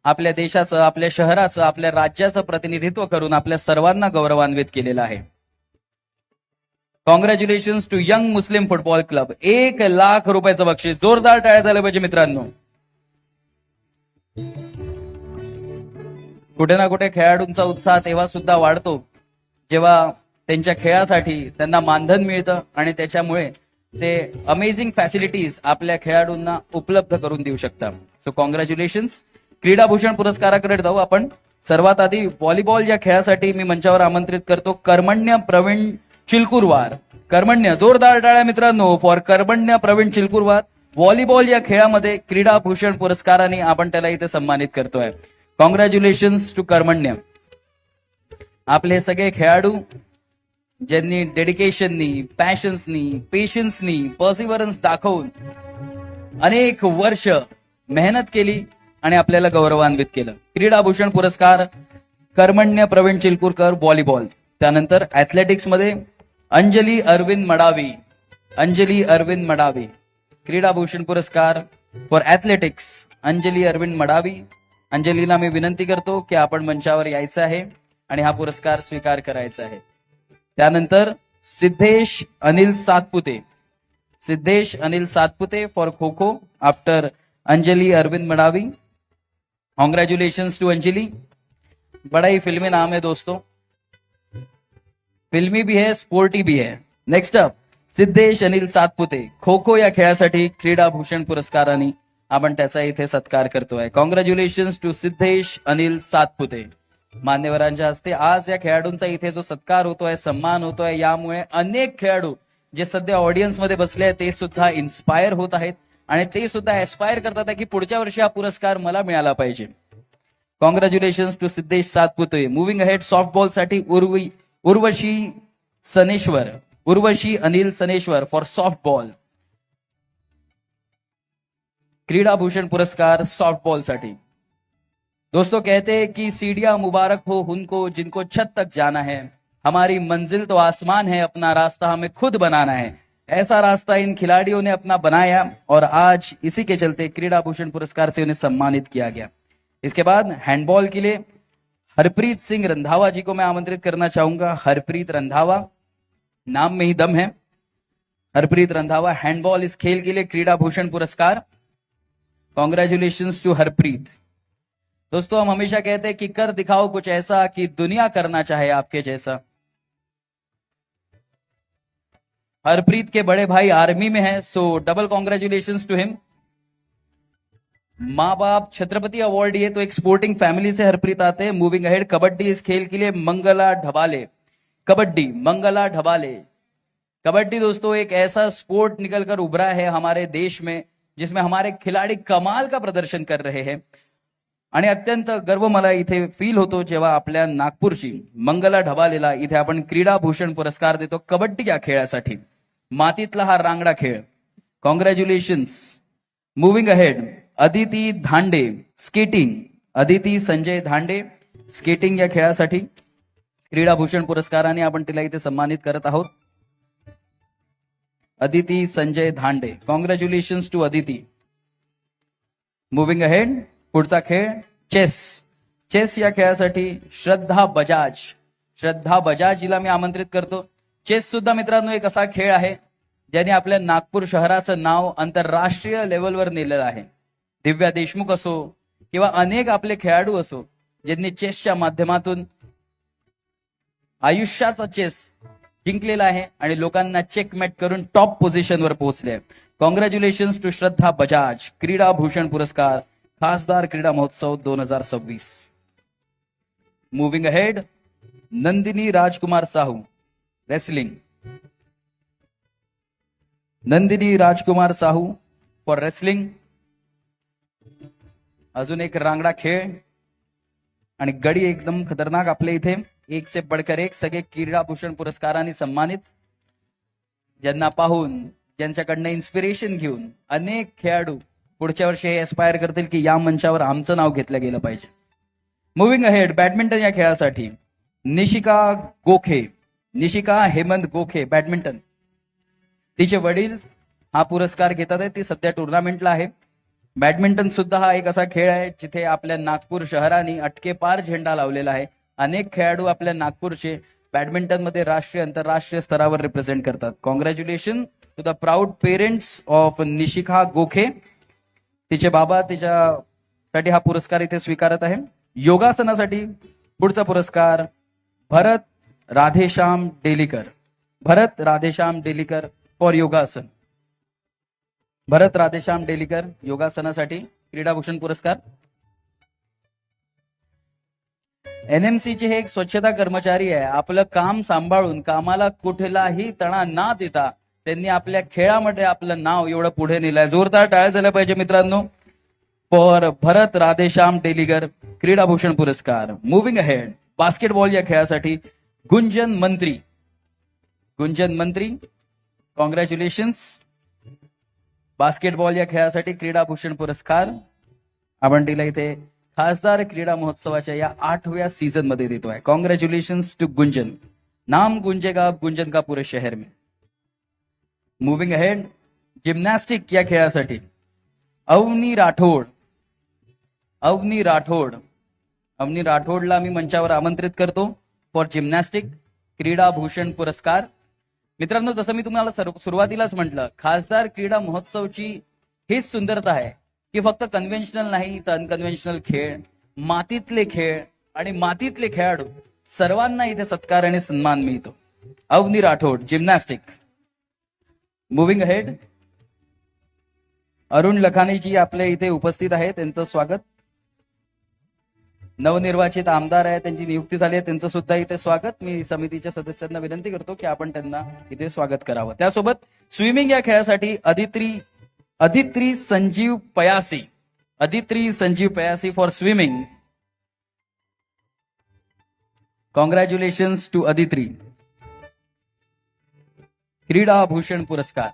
आपल्या देशाचं, आपल्या शहराचं, आपल्या राज्याचं प्रतिनिधित्व करून आपल्या सर्वांना गौरवान्वित केलेलं आहे. Congratulations to young Muslim football club. 1,00,000 रुपयाचं बक्षीस. जोरदार टाळ्या झाल्या पाहिजे मित्रांनो. कुठे ना कुठे खेळाडूंचा उत्साह तेव्हा सुद्धा वाढतो जेव्हा त्यांच्या खेळासाठी त्यांना मानधन मिळतं आणि त्याच्यामुळे ते अमेझिंग फॅसिलिटीज आपल्या खेळाडूंना उपलब्ध करून देऊ शकतात. So congratulations. क्रीडा भूषण पुरस्काराकडे जाऊ आपण. सर्वात आधी व्हॉलीबॉल या खेळासाठी मी मंचावर आमंत्रित करतो कर्मण्य प्रवीण चिलकुरवार. कर्मण्य. जोरदार टाळ्या मित्रांनो फॉर कर्मण्य प्रवीण चिलकुरवार. व्हॉलीबॉल या खेळामध्ये क्रीडा भूषण पुरस्काराने आपण त्याला इथे सन्मानित करतोय. Congratulations to Karmanya. आपले हे सगळे खेळाडू ज्यांनी डेडिकेशननी, पॅशन्सनी, पेशन्सनी, पर्सिव्हरन्स दाखवून अनेक वर्ष मेहनत केली आणि आपल्याला गौरवान्वित केलं. क्रीडा भूषण पुरस्कार कर्मण्य प्रवीण चिलकुरकर व्हॉलीबॉल. त्यानंतर ऍथलेटिक्स मध्ये अंजली अरविंद मडावी. क्रीडा भूषण पुरस्कार फॉर ऍथलेटिक्स अंजली अरविंद मडावी. अंजलीला मी विनंती करतो की आपण मंचावर यायचं आहे आणि हा पुरस्कार स्वीकार करायचा आहे. त्यानंतर Siddhesh Anil Satpute for kho kho after Anjali Arvind Madavi. Congratulations to Anjali. बड़ा ही फिल्मी नाम है दोस्तों, फिल्मी भी है, स्पोर्टी भी है. Next up Siddhesh Anil Satpute. खो खो या खेळासाठी क्रीडा भूषण पुरस्काराने आपण त्याचा इथे सत्कार करतोय. Congratulations to Siddhesh Anil Satpute. मान्यवरांच्या हस्ते आज या खेळाडूंचा इथे जो सत्कार होतोय, सन्मान होतोय, यामुळे अनेक खेळाडू जे सध्या ऑडियन्समध्ये बसले आहेत ते सुद्धा इन्स्पायर होत आहेत आणि ते सुद्धा एस्पायर करतात की पुढच्या वर्षी हा पुरस्कार मला मिळाला पाहिजे. Congratulations to Siddhesh Satpute. Moving ahead softball साठी उर्वशी अनिल सनेश्वर फॉर सॉफ्टबॉल. क्रीडा भूषण पुरस्कार सॉफ्टबॉल साठी. दोस्तों कहते हैं कि सीढ़ियां मुबारक हो उनको जिनको छत तक जाना है, हमारी मंजिल तो आसमान है, अपना रास्ता हमें खुद बनाना है. ऐसा रास्ता इन खिलाड़ियों ने अपना बनाया और आज इसी के चलते क्रीडा भूषण पुरस्कार से उन्हें सम्मानित किया गया. इसके बाद हैंडबॉल के लिए हरप्रीत सिंह रंधावा जी को मैं आमंत्रित करना चाहूंगा. हरप्रीत रंधावा, नाम में ही दम है. हरप्रीत रंधावा, हैंडबॉल इस खेल के लिए क्रीडा भूषण पुरस्कार. Congratulations to Harpreet. दोस्तों हम हमेशा कहते हैं कि कर दिखाओ कुछ ऐसा कि दुनिया करना चाहे आपके जैसा. हरप्रीत के बड़े भाई आर्मी में हैं, सो डबल कॉन्ग्रेचुलेशंस टू हिम. माँ बाप छत्रपति अवार्ड, ये तो एक स्पोर्टिंग फैमिली से हरप्रीत आते हैं। मूविंग अहेड, कबड्डी इस खेल के लिए मंगला ढबाले। कबड्डी मंगला ढबाले। कबड्डी दोस्तों एक ऐसा स्पोर्ट निकलकर उभरा है हमारे देश में जिसमें हमारे खिलाडी कमाल का प्रदर्शन कर रहे हैं आणि अत्यंत गर्व मला इथे फील होतो जेव्हा आपल्या नागपूरची मंगला ढबालेला इथे आपण क्रीडा भूषण पुरस्कार देतो कबड्डी या खेळासाठी। मातीतला हा रांगडा खेळ। Congratulations. Moving ahead, Aditi Dhande skating. Aditi Sanjay Dhande skating या खेळासाठी क्रीडा भूषण पुरस्काराने आपण तिला इथे सन्मानित करत आहोत। Aditi Sanjay Dhande, congratulations to Aditi. Moving ahead, पुढचा खेळ चेस। चेस या खेळासाठी श्रद्धा बजाज। श्रद्धा बजाज हिला मी आमंत्रित करतो। चेस सुद्धा मित्रांनो एक असा खेळ आहे ज्याने आपल्या नागपूर शहराचं नाव आंतरराष्ट्रीय लेवलवर नेलेलं आहे। दिव्या देशमुख असो किंवा अनेक आपले खेळाडू असो ज्यांनी चेसच्या माध्यमातून आयुष्याचा चेस जिंकलेला आहे आणि लोकांना चेकमेट करून टॉप पोझिशनवर पोहोचले। कॉंग्रॅच्युलेशन्स टू श्रद्धा बजाज, क्रीडा भूषण पुरस्कार खासदार क्रीडा महोत्सव 2026। Moving ahead, Nandini Rajkumar Sahu wrestling. Nandini Rajkumar Sahu for wrestling. अजून एक रांगडा खेळ आणि गडी एकदम खतरनाक आपल्या इथे एक से बढ़कर एक सगळे क्रीडा भूषण पुरस्कारांनी सन्मानित, ज्यांना पाहून ज्यांच्याकडनं इन्स्पिरेशन घेऊन अनेक खेळाडू पुढच्या वर्षी हे एस्पायर करतील की या मंचावर आमचं नाव घेतलं गेलं पाहिजे। मूविंग अहेड, बॅडमिंटन या खेळासाठी निशिका गोखे। निशिका हेमंत गोखे बॅडमिंटन। तिचे वडील हा पुरस्कार घेतात आहे, ती सध्या टुर्नामेंटला आहे। बॅडमिंटन सुद्धा हा एक असा खेळ आहे जिथे आपल्या नागपूर शहराने अटकेपार झेंडा लावलेला आहे। अनेक खेळाडू आपल्या नागपूरचे बॅडमिंटन मध्ये राष्ट्रीय आंतरराष्ट्रीय स्तरावर रिप्रेझेंट करतात। Congratulations to the proud parents of Nishika Gokhe. तिचे बाबा तिच्यासाठी हा पुरस्कार इथे स्वीकारत आहे। योगासनासाठी पुढचा पुरस्कार भरत राधेश्याम डेलीकर। भरत राधेश्याम डेलीकर फॉर योगासन। भरत राधेश्याम डेलीकर योगासनासाठी क्रीडा भूषण पुरस्कार। NMC चे हे एक स्वच्छता कर्मचारी आहे। आपलं काम सांभाळून कामाला कुठलाही तणा ना देता त्यांनी आपल्या खेळामध्ये आपलं नाव एवढं पुढे नेलंय। जोरदार टाळ्या झाल्या पाहिजे मित्रांनो फॉर भरत राधेश्याम डेलीकर क्रीडा भूषण पुरस्कार। मूविंग अहेड, बास्केटबॉल या खेळासाठी गुंजन मंत्री। गुंजन मंत्री, कॉंग्रॅच्युलेशन्स। बास्केटबॉल या खेळासाठी क्रीडा भूषण पुरस्कार आपण तिला इथे खासदार क्रीडा महोत्सवाच्या या 8व्या सीझन मध्ये देतोय। कॉंग्रॅच्युलेशन्स टू गुंजन। नाम गूंजेगा गुंजन का पूरे शहर में। मूविंग अहेड, जिम्नॅस्टिक या खेळासाठी अवनी राठोड। अवनी राठोड, अवनी राठोडला मी मंचावर आमंत्रित करतो फॉर जिम्नॅस्टिक क्रीडा भूषण पुरस्कार। मित्रांनो जसं मी तुम्हाला सुरुवातीलाच म्हटलं, खासदार क्रीडा महोत्सवची हीच सुंदरता आहे की फक्त कन्व्हेन्शनल नाही तर अनकन्व्हेन्शनल खेळ, मातीतले खेळ आणि मातीतले खेळाडू सर्वांना इथे सत्कार आणि सन्मान मिळतो। Avani Rathod gymnastics. Moving ahead, Arun Lakhaniji आपल्या इथे उपस्थित आहे, त्यांचं स्वागत। नवनिर्वाचित आमदार आहे, त्यांची नियुक्ती झाली आहे, त्यांचं सुद्धा इथे स्वागत। मी समितीच्या सदस्यांना विनंती करतो की आपण त्यांना इथे स्वागत करावं। त्यासोबत स्विमिंग या खेळासाठी Aditri Sanjeev Payasi. Aditri Sanjeev Payasi for swimming. Congratulations to Aditri. Krida Bhushan पुरस्कार।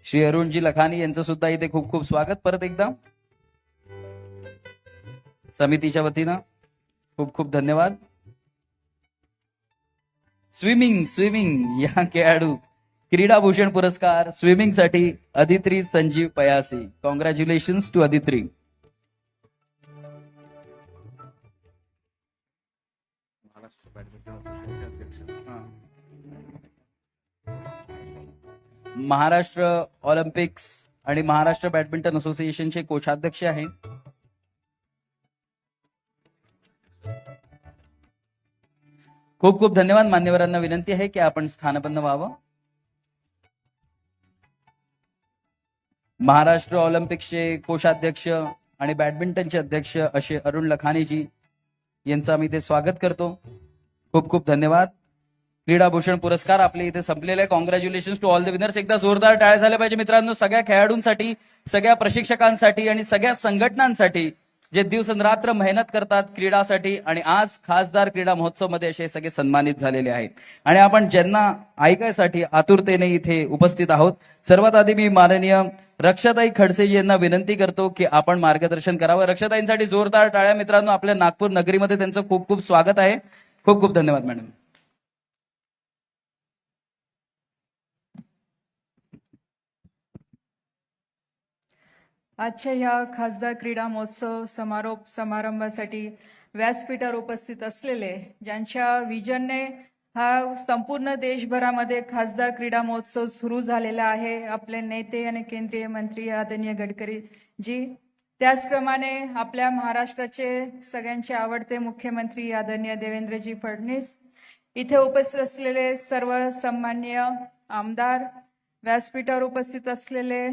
श्री अरुणजी लखानी यांचं सुद्धा इथे खूप खूप स्वागत परत एकदा समितीच्या वतीनं। खूप खूप धन्यवाद। स्विमिंग या खेळाडू क्रीडा भूषण पुरस्कार स्विमिंग साठी Aditri Sanjeev Payasi. Congratulations to Aditri. Maharashtra Olympics आणि महाराष्ट्र बॅडमिंटन असोसिएशनचे कोषाध्यक्ष आहेत। खूप खूप धन्यवाद. मान्यवरांना विनंती आहे की आपण स्थानपन्न व्हावं. महाराष्ट्र ऑलिम्पिकचे कोषाध्यक्ष आणि बॅडमिंटनचे अध्यक्ष असे अरुण लखानीजी यांचं आम्ही इथे स्वागत करतो. खूप खूप धन्यवाद. क्रीडाभूषण पुरस्कार आपले इथे संपलेले आहे. Congratulation to all the winners. एकदा जोरदार टाळ्या झाल्या पाहिजे मित्रांनो, सगळ्या खेळाडूंसाठी, सगळ्या प्रशिक्षकांसाठी आणि सगळ्या संघटनांसाठी जे दिवसरात्र मेहनत करतात क्रीडासाठी. आणि आज खासदार क्रीडा महोत्सव मध्ये असे सगळे सन्मानित झालेले आहेत. आणि आपण ज्यांना ऐकायसाठी आतुरतेने इथे उपस्थित आहोत, सर्वात आधी मी माननीय रक्षाताई खडसेजी यांना विनंती करतो की आपण मार्गदर्शन करावं. रक्षाताईंसाठी जोरदार टाळ्या मित्रांनो. आपल्या नागपूर नगरीमध्ये त्यांचं खूप खूप स्वागत आहे. खूप खूप धन्यवाद मॅडम. आजच्या या खासदार क्रीडा महोत्सव समारोप समारंभासाठी व्यासपीठावर उपस्थित असलेले, ज्यांच्या विजनने हा संपूर्ण देशभरामध्ये खासदार क्रीडा महोत्सव सुरू झालेला आहे, आपले नेते आणि केंद्रीय मंत्री आदरणीय गडकरी जी, त्याचप्रमाणे आपल्या महाराष्ट्राचे सगळ्यांचे आवडते मुख्यमंत्री आदरणीय देवेंद्रजी फडणवीस, इथे उपस्थित असलेले सर्व सन्माननीय आमदार, व्यासपीठावर उपस्थित असलेले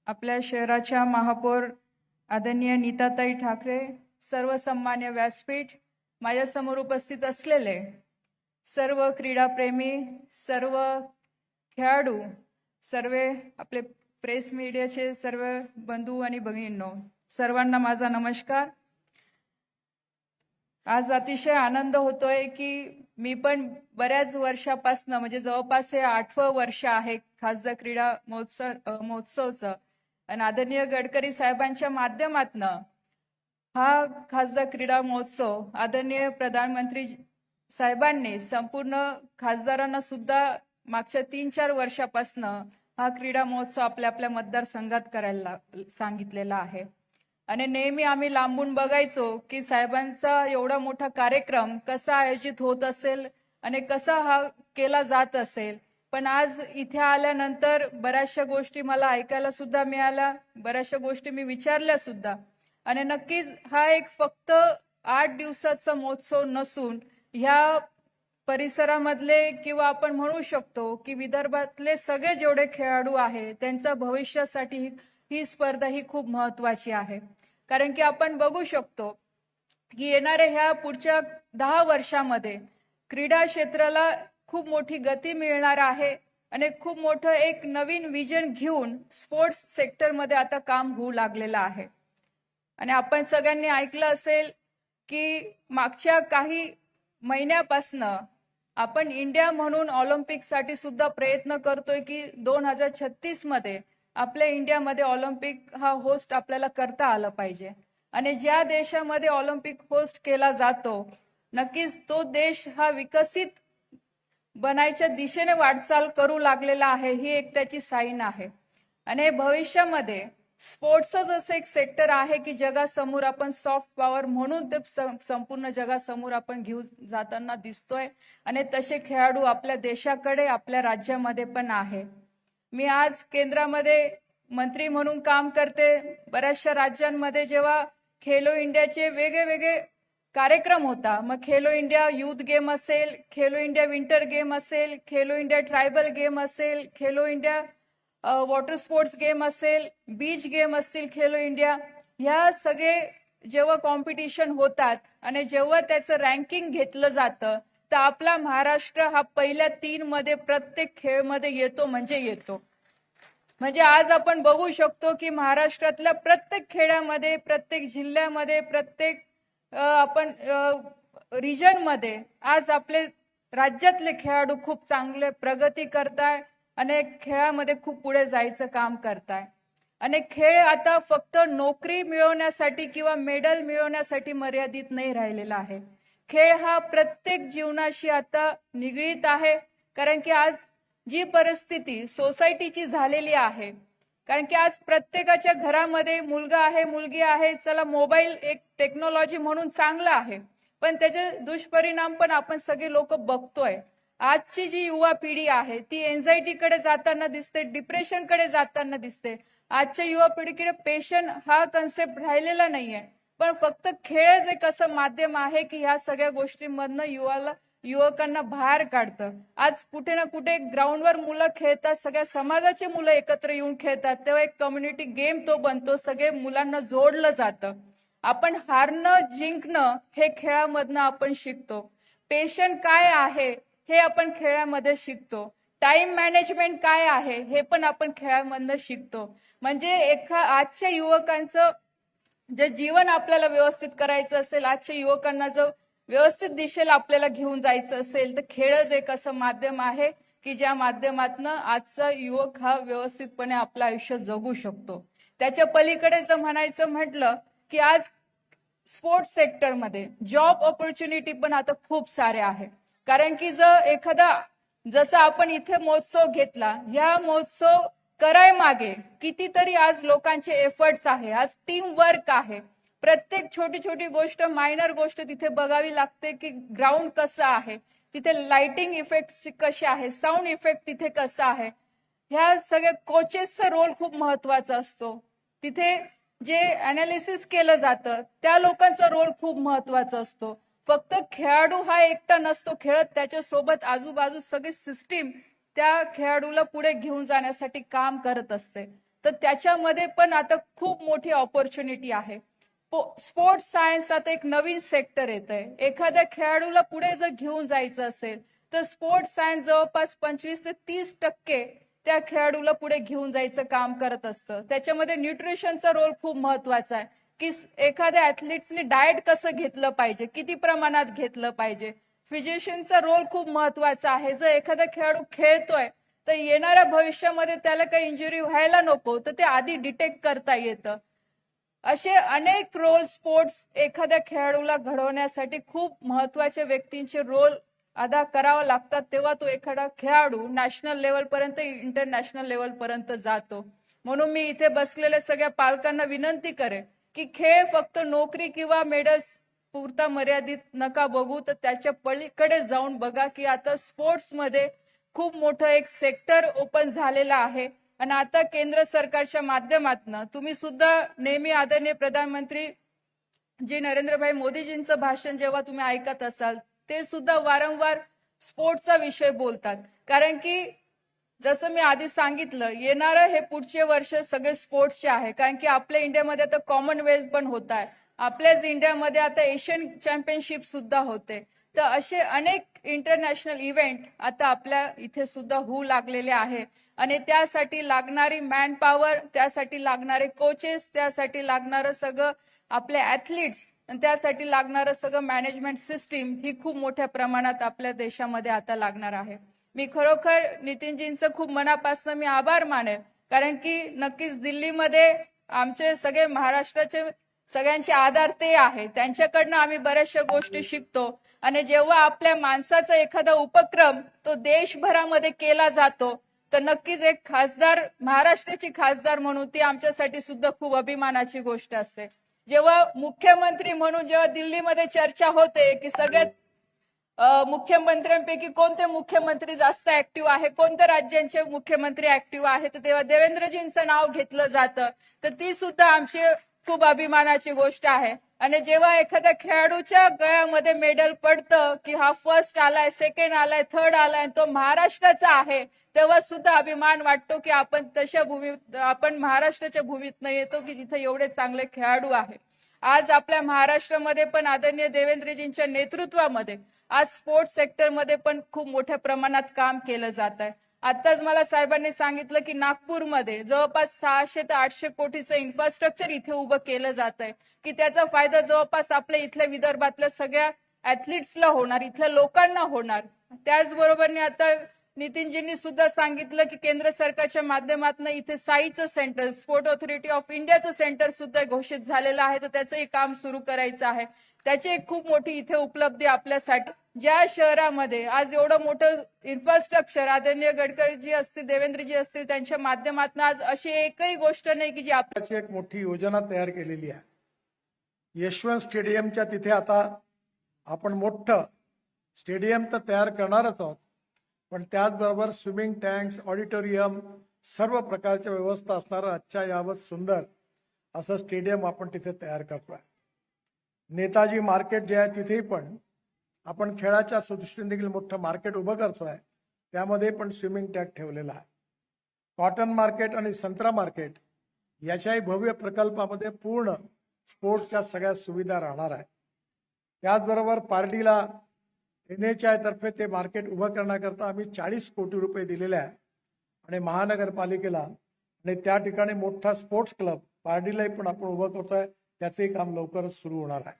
आपल्या शहराच्या महापौर आदरणीय नीताताई ठाकरे, सर्व सन्मान्य व्यासपीठ, माझ्यासमोर उपस्थित असलेले सर्व क्रीडाप्रेमी, सर्व खेळाडू, सर्व आपले प्रेस मीडियाचे सर्व बंधू आणि भगिनींनो, सर्वांना माझा नमस्कार. आज अतिशय आनंद होतोय की मी पण बऱ्याच वर्षापासून, म्हणजे जवळपास हे 8वं वर्ष आहे खासदार क्रीडा महोत्सवचं, आणि आदरणीय गडकरी साहेबांच्या माध्यमातून हा खासदार क्रीडा महोत्सव आदरणीय प्रधानमंत्री साहेबांनी संपूर्ण खासदारांना सुद्धा मागच्या 3-4 वर्षापासून हा क्रीडा महोत्सव आपल्या आपल्या मतदारसंघात करायला सांगितलेला आहे. आणि नेहमी आम्ही लांबून बघायचो की साहेबांचा एवढा मोठा कार्यक्रम कसा आयोजित होत असेल आणि कसा हा केला जात असेल. पण आज इथे आल्यानंतर बऱ्याचशा गोष्टी मला ऐकायला सुद्धा मिळाल्या, बऱ्याचशा गोष्टी मी विचारल्या सुद्धा. आणि नक्कीच हा एक फक्त 8 दिवसाचा महोत्सव नसून ह्या परिसरामधले किंवा आपण म्हणू शकतो की विदर्भातले सगळे जेवढे खेळाडू आहेत त्यांच्या भविष्यासाठी ही स्पर्धा ही खूप महत्वाची आहे. कारण की आपण बघू शकतो की येणाऱ्या ह्या पुढच्या 10 वर्षामध्ये क्रीडा क्षेत्राला खूप मोठी गती मिळणार आहे आणि खूप मोठं एक नवीन विजन घेऊन स्पोर्ट्स सेक्टरमध्ये आता काम होऊ लागलेलं आहे. आणि आपण सगळ्यांनी ऐकलं असेल की मागच्या काही महिन्यापासून आपण इंडिया म्हणून ऑलिम्पिकसाठी सुद्धा प्रयत्न करतोय की 2036 मध्ये आपल्या इंडियामध्ये ऑलिम्पिक हा होस्ट आपल्याला करता आलं पाहिजे. आणि ज्या देशामध्ये ऑलिम्पिक होस्ट केला जातो नक्कीच तो देश हा विकसित बनायच्या दिशेने वाटचाल करू लागलेला आहे, ही एक त्याची साईन आहे. आणि भविष्यामध्ये स्पोर्ट्सच असं एक सेक्टर आहे की जगासमोर आपण सॉफ्ट पॉवर म्हणून ते संपूर्ण जगासमोर आपण घेऊन जाताना दिसतोय. आणि तसे खेळाडू आपल्या देशाकडे, आपल्या राज्यामध्ये पण आहे. मी आज केंद्रामध्ये मंत्री म्हणून काम करते. बऱ्याचशा राज्यांमध्ये जेव्हा खेलो इंडियाचे वेगळे कार्यक्रम होता, मग खेलो इंडिया युथ गेम असेल, खेलो इंडिया विंटर गेम असेल, खेलो इंडिया ट्रायबल गेम असेल, Khelo India water sports game असेल, बीच गेम असतील, खेलो इंडिया, ह्या सगळे जेव्हा कॉम्पिटिशन होतात आणि जेव्हा त्याचं रँकिंग घेतलं जातं तर आपला महाराष्ट्र हा पहिल्या 3 मध्ये प्रत्येक खेळमध्ये येतो म्हणजे येतो. म्हणजे आज आपण बघू शकतो की महाराष्ट्रातल्या प्रत्येक खेड्यामध्ये, प्रत्येक जिल्ह्यामध्ये, प्रत्येक आपण रिजन मध्ये आज आपले राज्यातले खेळाडू खूप चांगले प्रगती करताय आणि खेळामध्ये खूप पुढे जायचं काम करताय. आणि खेळ आता फक्त नोकरी मिळवण्यासाठी किंवा मेडल मिळवण्यासाठी मर्यादित नाही राहिलेला आहे. खेळ हा प्रत्येक जीवनाशी आता निगडीत आहे. कारण की आज जी परिस्थिती सोसायटीची झालेली आहे, कारण की आज प्रत्येकाच्या घरामध्ये मुलगा आहे, मुलगी आहे, चला मोबाईल एक टेक्नॉलॉजी म्हणून चांगलं आहे, पण त्याचे दुष्परिणाम पण आपण सगळे लोक बघतोय. आजची जी युवा पिढी आहे ती एन्झायटीकडे जाताना दिसते, डिप्रेशनकडे जाताना दिसते. आजच्या युवा पिढीकडे पेशन हा कन्सेप्ट राहिलेला नाहीये, पण फक्त खेळच एक असं माध्यम आहे की ह्या सगळ्या गोष्टींमधनं युवाला युवकांना बाहेर काढतं. आज कुठे ना कुठे ग्राउंडवर मुलं खेळतात, सगळ्या समाजाची मुलं एकत्र येऊन खेळतात, तेव्हा एक कम्युनिटी गेम तो बनतो, सगळे मुलांना जोडलं जातं. आपण हारणं जिंकणं हे खेळामधनं आपण शिकतो. पेशंट काय आहे हे आपण खेळामध्ये शिकतो. टाइम मॅनेजमेंट काय आहे हे पण आपण खेळामधनं शिकतो. म्हणजे आजच्या युवकांचं जे जीवन आपल्याला व्यवस्थित करायचं असेल, आजच्या युवकांना जर व्यवस्थित दिशेला आपल्याला घेऊन जायचं असेल, तर खेळच एक असं माध्यम आहे की ज्या माध्यमातून आजचा युवक हा व्यवस्थितपणे आपलं आयुष्य जगू शकतो. त्याच्या पलीकडे जर म्हणायचं म्हटलं की आज स्पोर्ट्स सेक्टरमध्ये जॉब ऑपॉर्च्युनिटी पण आता खूप साऱ्या आहे. कारण की जर एखादा जसं आपण इथे महोत्सव घेतला, या महोत्सव कराय मागे कितीतरी आज लोकांचे एफर्ट्स आहे, आज टीम वर्क आहे. प्रत्येक छोटी छोटी गोष्ट, मायनर गोष्ट तिथे बघावी लागते की ग्राउंड कसं आहे, तिथे लाइटिंग इफेक्ट कसे आहे, साऊंड इफेक्ट तिथे कसा आहे. ह्या सगळ्या कोचेसचा रोल खूप महत्वाचा असतो. तिथे जे अनालिसिस केलं जातं त्या लोकांचा रोल खूप महत्वाचा असतो. फक्त खेळाडू हा एकटा नसतो खेळत, त्याच्यासोबत आजूबाजू सगळी सिस्टीम त्या खेळाडूला पुढे घेऊन जाण्यासाठी काम करत असते. तर त्याच्यामध्ये पण आता खूप मोठी ऑपॉर्च्युनिटी आहे. स्पोर्ट्स सायन्स आता एक नवीन सेक्टर येत आहे. एखाद्या खेळाडूला पुढे जर घेऊन जायचं असेल तर स्पोर्ट्स सायन्स जवळपास 25 ते 30% त्या खेळाडूला पुढे घेऊन जायचं काम करत असतं. त्याच्यामध्ये न्यूट्रिशनचा रोल खूप महत्वाचा आहे की एखाद्या ऍथलीट्सनी डाएट कसं घेतलं पाहिजे, किती प्रमाणात घेतलं पाहिजे. फिजिशियनचा रोल खूप महत्वाचा आहे. जर एखादा खेळाडू खेळतोय तर येणाऱ्या भविष्यामध्ये त्याला काही इंजुरी व्हायला नको, तर ते आधी डिटेक्ट करता येतं. असे अनेक रोल स्पोर्ट्स एखाद्या खेळाडूला घडवण्यासाठी खूप महत्वाच्या व्यक्तींचे रोल अदा करावा लागतात, तेव्हा तो एखादा खेळाडू नॅशनल लेवल पर्यंत, इंटरनॅशनल लेवल पर्यंत जातो. म्हणून मी इथे बसलेल्या सगळ्या पालकांना विनंती करेन की खेळ फक्त नोकरी किंवा मेडल्स पुरता मर्यादित नका बघू, तर त्याच्या पलीकडे जाऊन बघा की आता स्पोर्ट्समध्ये खूप मोठं एक सेक्टर ओपन झालेलं आहे. आणि आता केंद्र सरकारच्या माध्यमातून तुम्ही सुद्धा नेहमी आदरणीय प्रधानमंत्री जी नरेंद्रभाई मोदीजींचं भाषण जेव्हा तुम्ही ऐकत असाल, ते सुद्धा वारंवार स्पोर्ट्सचा विषय बोलतात. कारण की जसं मी आधी सांगितलं, येणारं हे पुढचे वर्ष सगळे स्पोर्ट्सचे आहे. कारण की आपल्या इंडियामध्ये आता कॉमनवेल्थ पण होत आहे, आपल्याच इंडियामध्ये आता एशियन चॅम्पियनशिप सुद्धा होते. तर असे अनेक इंटरनॅशनल इव्हेंट आता आपल्या इथे सुद्धा होऊ लागलेले आहे. आणि त्यासाठी लागणारी मॅन पॉवर, त्यासाठी लागणारे कोचेस, त्यासाठी लागणारं सगळं आपले ऍथलीट्स, आणि त्यासाठी लागणारं सगळं मॅनेजमेंट सिस्टीम ही खूप मोठ्या प्रमाणात आपल्या देशामध्ये आता लागणार आहे. मी खरोखर नितीनजींचं खूप मनापासून मी आभार मानेल. कारण की नक्कीच दिल्लीमध्ये आमचे सगळे महाराष्ट्राचे सगळ्यांचे आधार ते आहे, त्यांच्याकडनं आम्ही बऱ्याचशा गोष्टी शिकतो. आणि जेव्हा आपल्या माणसाचा एखादा उपक्रम तो देशभरामध्ये केला जातो, तर नक्कीच एक खासदार, महाराष्ट्राची खासदार म्हणून ती आमच्यासाठी सुद्धा खूप अभिमानाची गोष्ट असते. जेव्हा मुख्यमंत्री म्हणून जेव्हा दिल्लीमध्ये चर्चा होते की सगळ्यात मुख्यमंत्र्यांपैकी कोणते मुख्यमंत्री जास्त ऍक्टिव्ह आहे, कोणत्या राज्यांचे मुख्यमंत्री ऍक्टिव्ह आहे, तर तेव्हा देवेंद्रजींचं नाव घेतलं जातं. तर ती सुद्धा आमची खूप अभिमानाची गोष्ट आहे. आणि जेव्हा एखाद्या खेळाडूच्या गळ्यामध्ये मेडल पडतं की हा फर्स्ट आलाय, सेकंड आलाय, थर्ड आलाय, तो महाराष्ट्राचा आहे, तेव्हा सुद्धा अभिमान वाटतो की आपण तशा भूमीत, आपण महाराष्ट्राच्या भूमीत येतो की जिथे एवढे चांगले खेळाडू आहे. आज आपल्या महाराष्ट्रामध्ये पण आदरणीय देवेंद्रजींच्या नेतृत्वामध्ये आज स्पोर्ट्स सेक्टरमध्ये पण खूप मोठ्या प्रमाणात काम केलं जात आहे. आताच मला साहेबांनी सांगितलं की नागपूरमध्ये जवळपास 600 ते 800 कोटीचं इन्फ्रास्ट्रक्चर इथे उभं केलं जात आहे, की त्याचा फायदा जवळपास आपल्या इथल्या विदर्भातल्या सगळ्या ऍथलीट्सला होणार, इथल्या लोकांना होणार. त्याचबरोबर आता नितीनजींनी सुद्धा सांगितलं की केंद्र सरकारच्या माध्यमातून इथे साईचं सेंटर, स्पोर्ट ऑथॉरिटी ऑफ इंडियाचं सेंटर सुद्धा घोषित झालेलं आहे. तर त्याचंही काम सुरू करायचं आहे. त्याची एक खूप मोठी इथे उपलब्धी आपल्यासाठी. ज्या शहरामध्ये आज एवढं मोठं इन्फ्रास्ट्रक्चर आदरणीय गडकरीजी असतील, देवेंद्रजी असतील, त्यांच्या माध्यमातून आज अशी एकही गोष्ट नाही की जी त्याची एक मोठी योजना तयार केलेली आहे. यशवंत स्टेडियमच्या तिथे आता आपण मोठं स्टेडियम तर तयार करणारच आहोत, पण त्याचबरोबर स्विमिंग टँक्स, ऑडिटोरियम, सर्व प्रकारच्या व्यवस्था असणारं आजच्या यावत सुंदर असं स्टेडियम आपण तिथे तयार करतोय. नेताजी मार्केट जे आहे तिथेही पण आपण खेळाच्या दृष्टीने देखील मोठं मार्केट उभं करतोय, त्यामध्ये पण स्विमिंग टॅग ठेवलेला आहे. कॉटन मार्केट आणि संत्रा मार्केट याच्याही भव्य प्रकल्पामध्ये पूर्ण स्पोर्ट्सच्या सगळ्या सुविधा राहणार आहे. त्याचबरोबर पारडीला NHI तर्फे ते मार्केट उभं करण्याकरता आम्ही 40 कोटी रुपये दिलेले आहे आणि महानगरपालिकेला आणि त्या ठिकाणी मोठा स्पोर्ट्स क्लब पारडीलाही पण आपण उभं करतोय, त्याचंही काम लवकरच सुरू होणार आहे.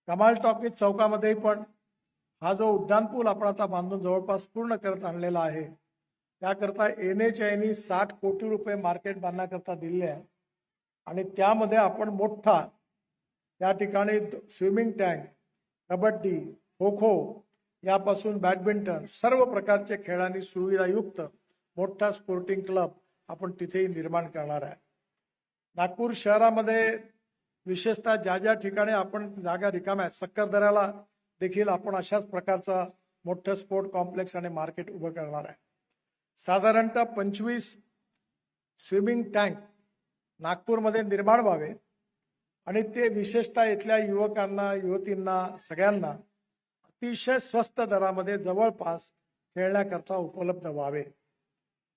कमाल टॉकीज चौकामध्येही पण हा जो उड्डाण पूल आपण आता बांधून जवळपास पूर्ण करत आणलेला आहे, त्याकरता NHI 60 कोटी रुपये मार्केट बांधण्याकरता दिलेले आहे आणि त्यामध्ये आपण मोठा त्या ठिकाणी स्विमिंग टँक, कबड्डी, खो खो यापासून बॅडमिंटन सर्व प्रकारचे खेळांनी सुविधायुक्त मोठा स्पोर्टिंग क्लब आपण तिथेही निर्माण करणार आहे. नागपूर शहरामध्ये विशेषतः ज्या ज्या ठिकाणी आपण जागा रिकाम्या आहेत, सक्करदऱ्याला देखील आपण अशाच प्रकारचा मोठं स्पोर्ट कॉम्प्लेक्स आणि मार्केट उभं करणार आहे. साधारणतः 25 स्विमिंग टँक नागपूरमध्ये निर्माण व्हावे आणि ते विशेषतः इथल्या युवकांना, युवतींना, सगळ्यांना अतिशय स्वस्त दरामध्ये जवळपास खेळण्याकरता उपलब्ध व्हावे.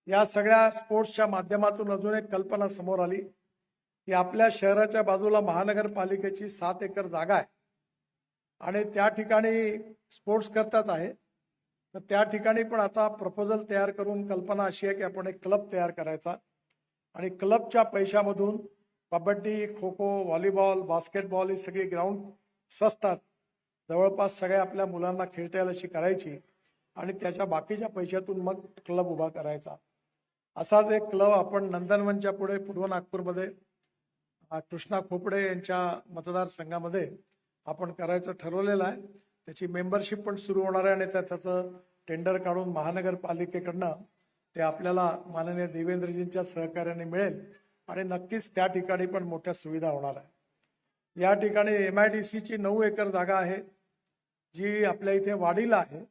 या सगळ्या स्पोर्ट्सच्या माध्यमातून अजून एक कल्पना समोर आली की आपल्या शहराच्या बाजूला महानगरपालिकेची 7 एकर जागा आहे आणि त्या ठिकाणी स्पोर्ट्स करतात आहे. तर त्या ठिकाणी पण आता प्रपोजल तयार करून कल्पना अशी आहे की आपण एक क्लब तयार करायचा आणि क्लबच्या पैशामधून कबड्डी, खो खो, व्हॉलीबॉल, बास्केटबॉल ही सगळी ग्राउंड स्वस्तात जवळपास सगळ्या आपल्या मुलांना खेळता येईल अशी करायची आणि त्याच्या बाकीच्या पैशातून मग क्लब उभा करायचा. असाच एक क्लब आपण नंदनवनच्या पुढे पूर्व नागपूरमध्ये कृष्णा खोपडे यांच्या मतदारसंघामध्ये आपण करायचं ठरवलेलं आहे. त्याची मेंबरशिप पण सुरू होणार आहे आणि त्याचं टेंडर काढून महानगरपालिकेकडनं ते आपल्याला माननीय देवेंद्रजींच्या सहकार्याने मिळेल आणि नक्कीच त्या ठिकाणी पण मोठ्या सुविधा होणार आहे. या ठिकाणी MIDCची 9 एकर जागा आहे जी आपल्या इथे वाडीला आहे.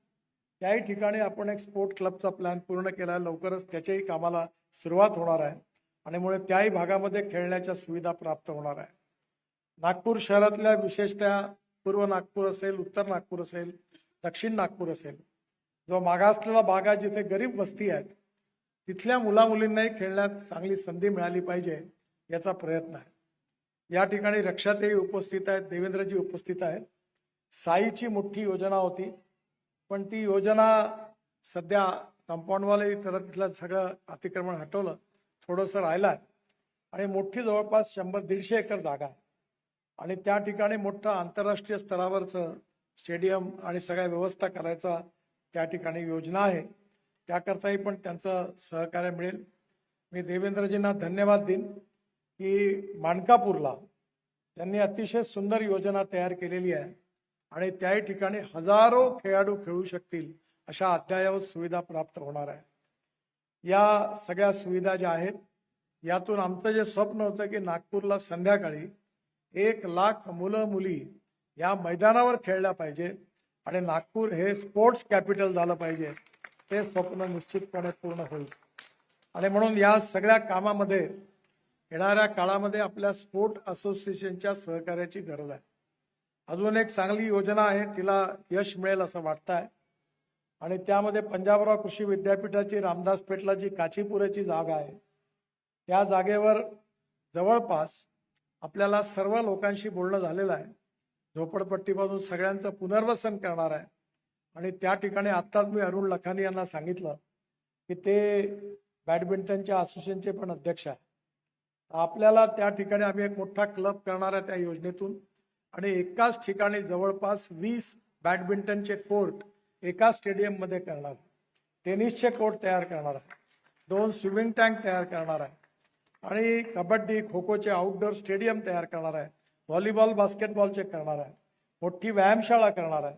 त्याही ठिकाणी आपण एक स्पोर्ट क्लबचा प्लॅन पूर्ण केला आहे. लवकरच त्याच्याही कामाला सुरुवात होणार आहे आणि मुळे त्याही भागामध्ये खेळण्याच्या सुविधा प्राप्त होणार आहे. नागपूर शहरातल्या विशेषतः पूर्व नागपूर असेल, उत्तर नागपूर असेल, दक्षिण नागपूर असेल, जो मागासलेला भाग आहे जिथे गरीब वस्ती आहेत, तिथल्या मुलामुलींनाही खेळण्यात चांगली संधी मिळाली पाहिजे याचा प्रयत्न आहे. या ठिकाणी रक्षाताई उपस्थित आहेत, देवेंद्रजी उपस्थित आहेत. साईची मोठी योजना होती पण ती योजना सध्या कंपाऊंडवाले तर तिथलं सगळं अतिक्रमण हटवलं, थोडंसं राहिलं आहे आणि मोठी जवळपास 100-150 एकर जागा आहे आणि त्या ठिकाणी मोठं आंतरराष्ट्रीय स्तरावरचं स्टेडियम आणि सगळ्या व्यवस्था करायचा त्या ठिकाणी योजना आहे. त्याकरताही पण त्यांचं सहकार्य मिळेल. मी देवेंद्रजींना धन्यवाद देईन की मानकापूरला त्यांनी अतिशय सुंदर योजना तयार केलेली आहे आणि त्याही ठिकाणी हजारो खेळाडू खेळू शकतील अशा अद्ययावत सुविधा प्राप्त होणार आहे. या सगळ्या सुविधा ज्या आहेत यातून आमचं जे स्वप्न होतं की नागपूरला संध्याकाळी 1 लाख मुलं मुली या मैदानावर खेळल्या पाहिजे आणि नागपूर हे स्पोर्ट्स कॅपिटल झालं पाहिजे, ते स्वप्न निश्चितपणे पूर्ण होईल. आणि म्हणून या सगळ्या कामामध्ये येणाऱ्या काळामध्ये आपल्या स्पोर्ट असोसिएशनच्या सहकार्याची गरज आहे. अजून एक चांगली योजना आहे, तिला यश मिळेल असं वाटतं आहे आणि त्यामध्ये पंजाबराव कृषी विद्यापीठाची रामदास पेठला जी काचीपुऱ्याची जागा आहे त्या जागेवर जवळपास आपल्याला सर्व लोकांशी बोलणं झालेलं आहे. झोपडपट्टीपासून सगळ्यांचं पुनर्वसन करणार आहे आणि त्या ठिकाणी आत्ताच मी अरुण लखानी यांना सांगितलं की ते बॅडमिंटनच्या असोसिएशनचे पण अध्यक्ष आहे. आपल्याला त्या ठिकाणी आम्ही एक मोठा क्लब करणार आहे त्या योजनेतून आणि एकाच ठिकाणी जवळपास 20 बॅडमिंटनचे कोर्ट एका स्टेडियम मध्ये करणार आहे. टेनिसचे कोर्ट तयार करणार आहे, 2 स्विमिंग टँक तयार करणार आहे आणि कबड्डी खो खोचे आउटडोर स्टेडियम तयार करणार आहे, व्हॉलीबॉल बास्केटबॉलचे करणार आहे, मोठी व्यायामशाळा करणार आहे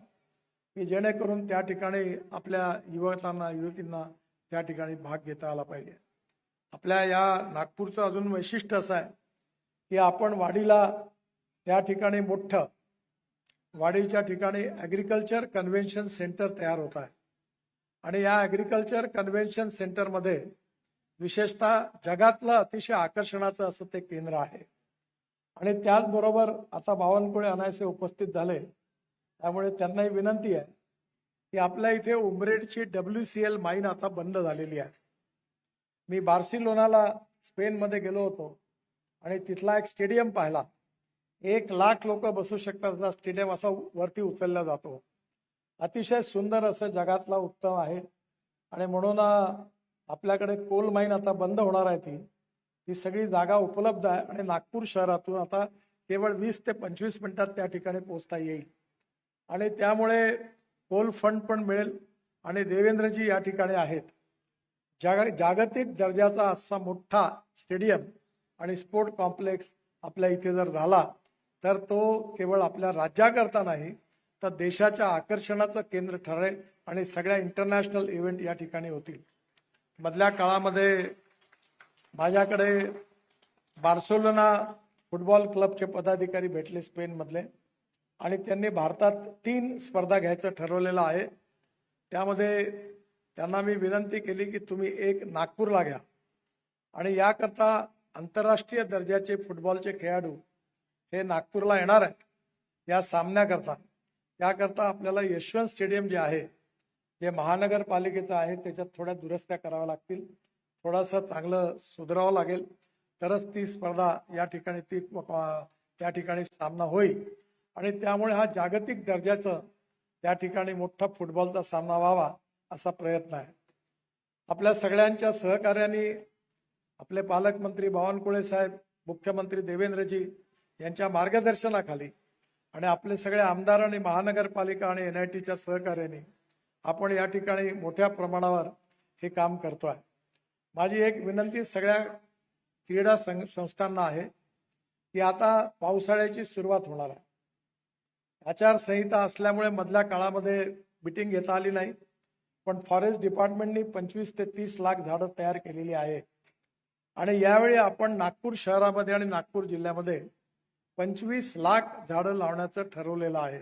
की जेणेकरून त्या ठिकाणी आपल्या युवकांना युवतींना त्या ठिकाणी भाग घेता आला पाहिजे. आपल्या या नागपूरचं अजून वैशिष्ट्य असं आहे की आपण वाडीला त्या ठिकाणी मोठं वाडीच्या ठिकाणी ॲग्रिकल्चर कन्व्हेन्शन सेंटर तयार होत आहे आणि या ॲग्रिकल्चर कन्व्हेन्शन सेंटरमध्ये विशेषतः जगातलं अतिशय आकर्षणाचं असं ते केंद्र आहे. आणि त्याचबरोबर आता बावनकुळे अनायसे उपस्थित झाले त्यामुळे त्यांनाही विनंती आहे की आपल्या इथे उमरेडची WCL माईन आता बंद झालेली आहे. मी बार्सिलोनाला स्पेनमध्ये गेलो होतो आणि तिथला एक स्टेडियम पाहिला. 1,00,000 लोक बसू शकतात असा स्टेडियम असा वरती उचलला जातो. अतिशय सुंदर असं जगातला उत्तम आहे. आणि म्हणून आपल्याकडे कोल माईन आता बंद होणार आहे. ती सगळी जागा उपलब्ध आहे आणि नागपूर शहरातून आता केवळ 20 ते 25 मिनिटात त्या ठिकाणी पोहोचता येईल. आणि त्यामुळे कोल फंड पण मिळेल. आणि देवेंद्रजी या ठिकाणी आहेत. जागतिक दर्जाचा असा मोठा स्टेडियम आणि स्पोर्ट कॉम्प्लेक्स आपल्या इथे जर झाला तर तो केवळ आपल्या राज्याकरता नाही तर देशाच्या आकर्षणाचं केंद्र ठरेल आणि सगळ्या इंटरनॅशनल इव्हेंट या ठिकाणी होतील. मधल्या काळामध्ये माझ्याकडे बार्सिलोना फुटबॉल क्लबचे पदाधिकारी भेटले स्पेनमधले आणि त्यांनी भारतात 3 स्पर्धा घ्यायचं ठरवलेलं आहे. त्यामध्ये त्यांना मी विनंती केली की तुम्ही एक नागपूरला घ्या आणि याकरता आंतरराष्ट्रीय दर्जाचे फुटबॉलचे खेळाडू हे नागपूरला येणार आहेत या सामन्याकरता. त्याकरता आपल्याला यशवंत स्टेडियम जे आहे जे महानगरपालिकेचं आहे त्याच्यात थोड्या दुरुस्त्या कराव्या लागतील. थोडंसं चांगलं सुधारावं लागेल तरच ती स्पर्धा या ठिकाणी त्या ठिकाणी सामना होईल. आणि त्यामुळे हा जागतिक दर्जाचं त्या ठिकाणी मोठा फुटबॉलचा सामना व्हावा असा प्रयत्न आहे. आपल्या सगळ्यांच्या सहकार्याने आपले पालकमंत्री बावनकुळे साहेब, मुख्यमंत्री देवेंद्रजी यांच्या मार्गदर्शनाखाली आणि आपले सगळे आमदार आणि महानगरपालिका आणि NITच्या सहकार्याने आपण या ठिकाणी मोठ्या प्रमाणावर हे काम करतोय. माझी एक विनंती सगळ्या क्रीडा संस्थांना आहे की आता पावसाळ्याची सुरुवात होणार आहे. आचारसंहिता असल्यामुळे मधल्या काळामध्ये मिटिंग घेता आली नाही. पण फॉरेस्ट डिपार्टमेंटनी 25 ते 30 लाख झाडं तयार केलेली आहे. आणि यावेळी आपण नागपूर शहरामध्ये आणि नागपूर जिल्ह्यामध्ये 25 लाख झाडं लावण्याचं ठरवलेलं आहे.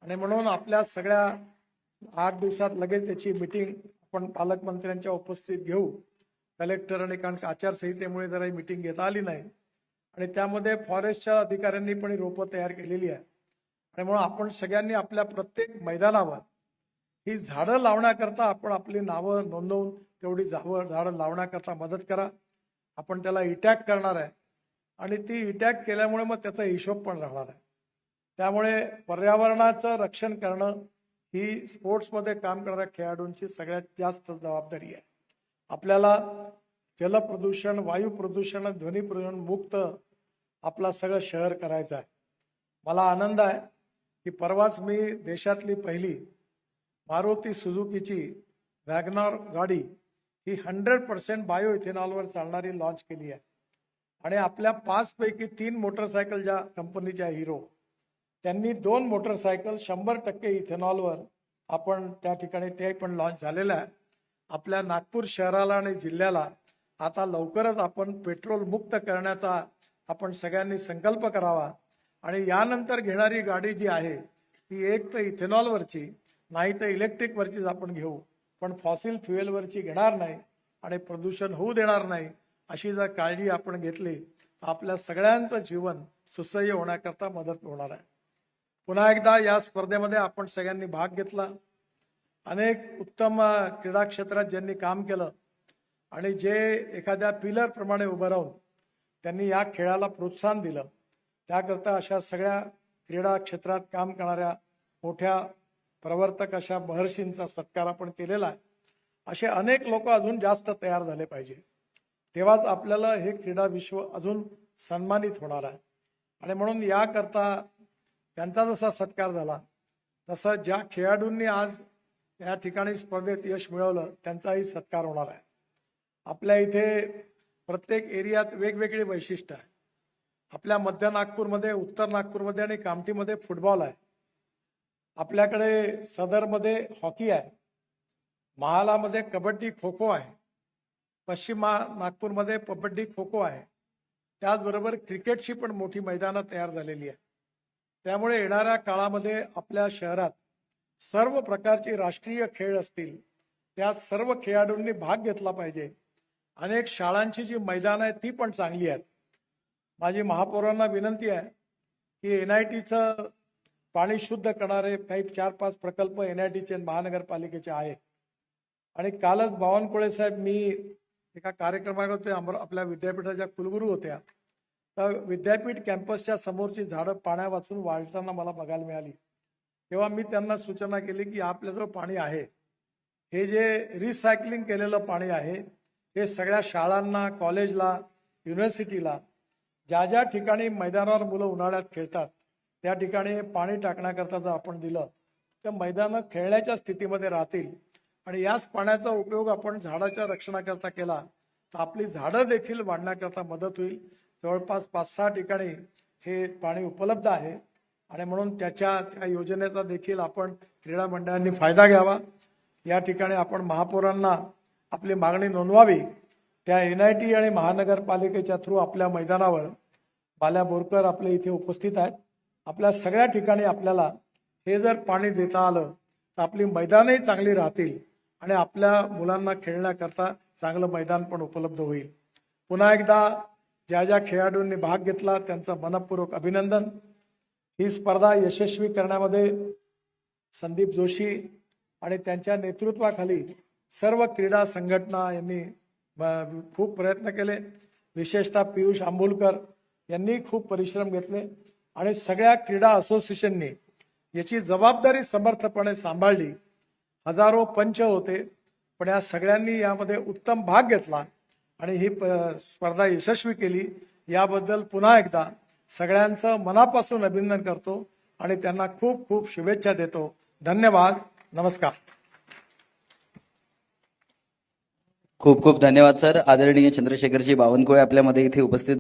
आणि म्हणून आपल्या सगळ्या 8 दिवसात लगेच त्याची मिटिंग आपण पालकमंत्र्यांच्या उपस्थितीत घेऊ. कलेक्टर आणि कारण आचारसंहितेमुळे जरा ही मिटिंग घेता आली नाही आणि त्यामध्ये फॉरेस्टच्या अधिकाऱ्यांनी पण रोपं तयार केलेली आहे. आणि म्हणून आपण सगळ्यांनी आपल्या प्रत्येक मैदानावर ही झाडं लावण्याकरता आपण आपली नावं नोंदवून तेवढी झाडं लावण्याकरता मदत करा. आपण त्याला इटॅग करणार आहे आणि ती इटॅग केल्यामुळे मग त्याचा हिशोब पण राहणार आहे. त्यामुळे पर्यावरणाचं रक्षण करणं ही स्पोर्ट्समध्ये काम करणाऱ्या खेळाडूंची सगळ्यात जास्त जबाबदारी आहे. आपल्याला जलप्रदूषण, वायू प्रदूषण, ध्वनी प्रदूषण मुक्त आपला सगळं शहर करायचं आहे. मला आनंद आहे की परवाच मी देशातली पहिली मारुती सुझुकीची वॅगनर गाडी ही 100% बायो इथेनॉलवर चालणारी लॉन्च केली आहे. आणि आपल्या 5 पैकी 3 मोटरसायकल ज्या कंपनीच्या हिरो त्यांनी 2 मोटरसायकल 100% इथेनॉलवर आपण त्या ठिकाणी ते पण लॉन्च झालेलं आहे. आपल्या नागपूर शहराला आणि जिल्ह्याला आता लवकरच आपण पेट्रोल मुक्त करण्याचा आपण सगळ्यांनी संकल्प करावा. आणि यानंतर घेणारी गाडी जी आहे ती एक तर इथेनॉलवरची नाही तर इलेक्ट्रिकवरचीच आपण घेऊ. पण फॉसिल फ्युएलवरची घेणार नाही आणि प्रदूषण होऊ देणार नाही. अशी जर काळजी आपण घेतली तर आपल्या सगळ्यांचं जीवन सुसह्य होण्याकरता मदत होणार आहे. पुन्हा एकदा या स्पर्धेमध्ये आपण सगळ्यांनी भाग घेतला. अनेक उत्तम क्रीडा क्षेत्रात ज्यांनी काम केलं आणि जे एखाद्या पिलर प्रमाणे उभं राहून त्यांनी या खेळाला प्रोत्साहन दिलं त्याकरता अशा सगळ्या क्रीडा क्षेत्रात काम करणाऱ्या मोठ्या प्रवर्तक अशा महर्षींचा सत्कार आपण केलेला आहे. असे अनेक लोक अजून जास्त तयार झाले पाहिजे तेव्हाच आपल्याला हे क्रीडा विश्व अजून सन्मानित होणार आहे. आणि म्हणून याकरता त्यांचा जसा सत्कार झाला तसं ज्या खेळाडूंनी आज या ठिकाणी स्पर्धेत यश मिळवलं त्यांचाही सत्कार होणार आहे. आपल्या इथे प्रत्येक एरियात वेगवेगळी वैशिष्ट्य आहे. आपल्या मध्य नागपूरमध्ये, उत्तर नागपूरमध्ये आणि कामठीमध्ये फुटबॉल आहे. आपल्याकडे सदरमध्ये हॉकी आहे. महालामध्ये कबड्डी खो खो आहे. पश्चिम नागपूरमध्ये कबड्डी खो खो आहे. त्याचबरोबर क्रिकेटची पण मोठी मैदानं तयार झालेली आहे. त्यामुळे येणाऱ्या काळामध्ये आपल्या शहरात सर्व प्रकारचे राष्ट्रीय खेळ असतील त्या सर्व खेळाडूंनी भाग घेतला पाहिजे. अनेक शाळांची जी मैदानं आहेत ती पण चांगली आहेत. माझी महापौरांना विनंती आहे की NITचं पाणी शुद्ध करणारे काही 4-5 प्रकल्प NITचे महानगरपालिकेचे आहेत. आणि कालच बावनकुळे साहेब, मी एका कार्यक्रमात होते, आपल्या विद्यापीठाच्या कुलगुरू होत्या, तर विद्यापीठ कॅम्पसच्या समोरची झाडं पाण्या वाचून वाळताना मला बघायला मिळाली. तेव्हा मी त्यांना सूचना केली की आपल्याजवळ पाणी आहे, हे जे रिसायकलिंग केलेलं पाणी आहे हे सगळ्या शाळांना, कॉलेजला, युनिव्हर्सिटीला, ज्या ज्या ठिकाणी मैदानावर मुलं उन्हाळ्यात खेळतात त्या ठिकाणी पाणी टाकण्याकरता जर आपण दिलं तर मैदानं खेळण्याच्या स्थितीमध्ये राहतील. आणि याच पाण्याचा उपयोग आपण झाडाच्या रक्षणाकरता केला तर आपली झाडं देखील वाढण्याकरता मदत होईल. जवळपास 5-6 ठिकाणी हे पाणी उपलब्ध आहे आणि म्हणून त्या योजनेचा देखील आपण क्रीडा मंडळांनी फायदा घ्यावा. या ठिकाणी आपण महापौरांना आपली मागणी नोंदवावी. त्या NIT आणि महानगरपालिकेच्या थ्रू आपल्या मैदानावर बाल्या बोरकर आपले इथे उपस्थित आहेत. आपल्या सगळ्या ठिकाणी आपल्याला हे जर पाणी देता आलं तर आपली मैदानही चांगली राहतील आणि आपल्या मुलांना खेळण्याकरता चांगलं मैदान पण उपलब्ध होईल. पुन्हा एकदा ज्या ज्या खेळाडूंनी भाग घेतला त्यांचं मनपूर्वक अभिनंदन. ही स्पर्धा यशस्वी करण्यामध्ये संदीप जोशी आणि त्यांच्या नेतृत्वाखाली सर्व क्रीडा संघटना यांनी खूप प्रयत्न केले. विशेषतः पियुष आंबोलकर यांनी खूप परिश्रम घेतले आणि सगळ्या क्रीडा असोसिएशननी याची जबाबदारी समर्थपणे सांभाळली. हजारो पंच होते पण या सगळ्यांनी यामध्ये उत्तम भाग घेतला आणि ही स्पर्धा यशस्वी केली. याबद्दल पुन्हा एकदा सगळ्यांचं मनापासून अभिनंदन करतो आणि त्यांना खूप खूप शुभेच्छा देतो. धन्यवाद. नमस्कार. खूप खूप धन्यवाद सर. आदरणीय चंद्रशेखरजी बावनकुळे आपल्यामध्ये इथे उपस्थित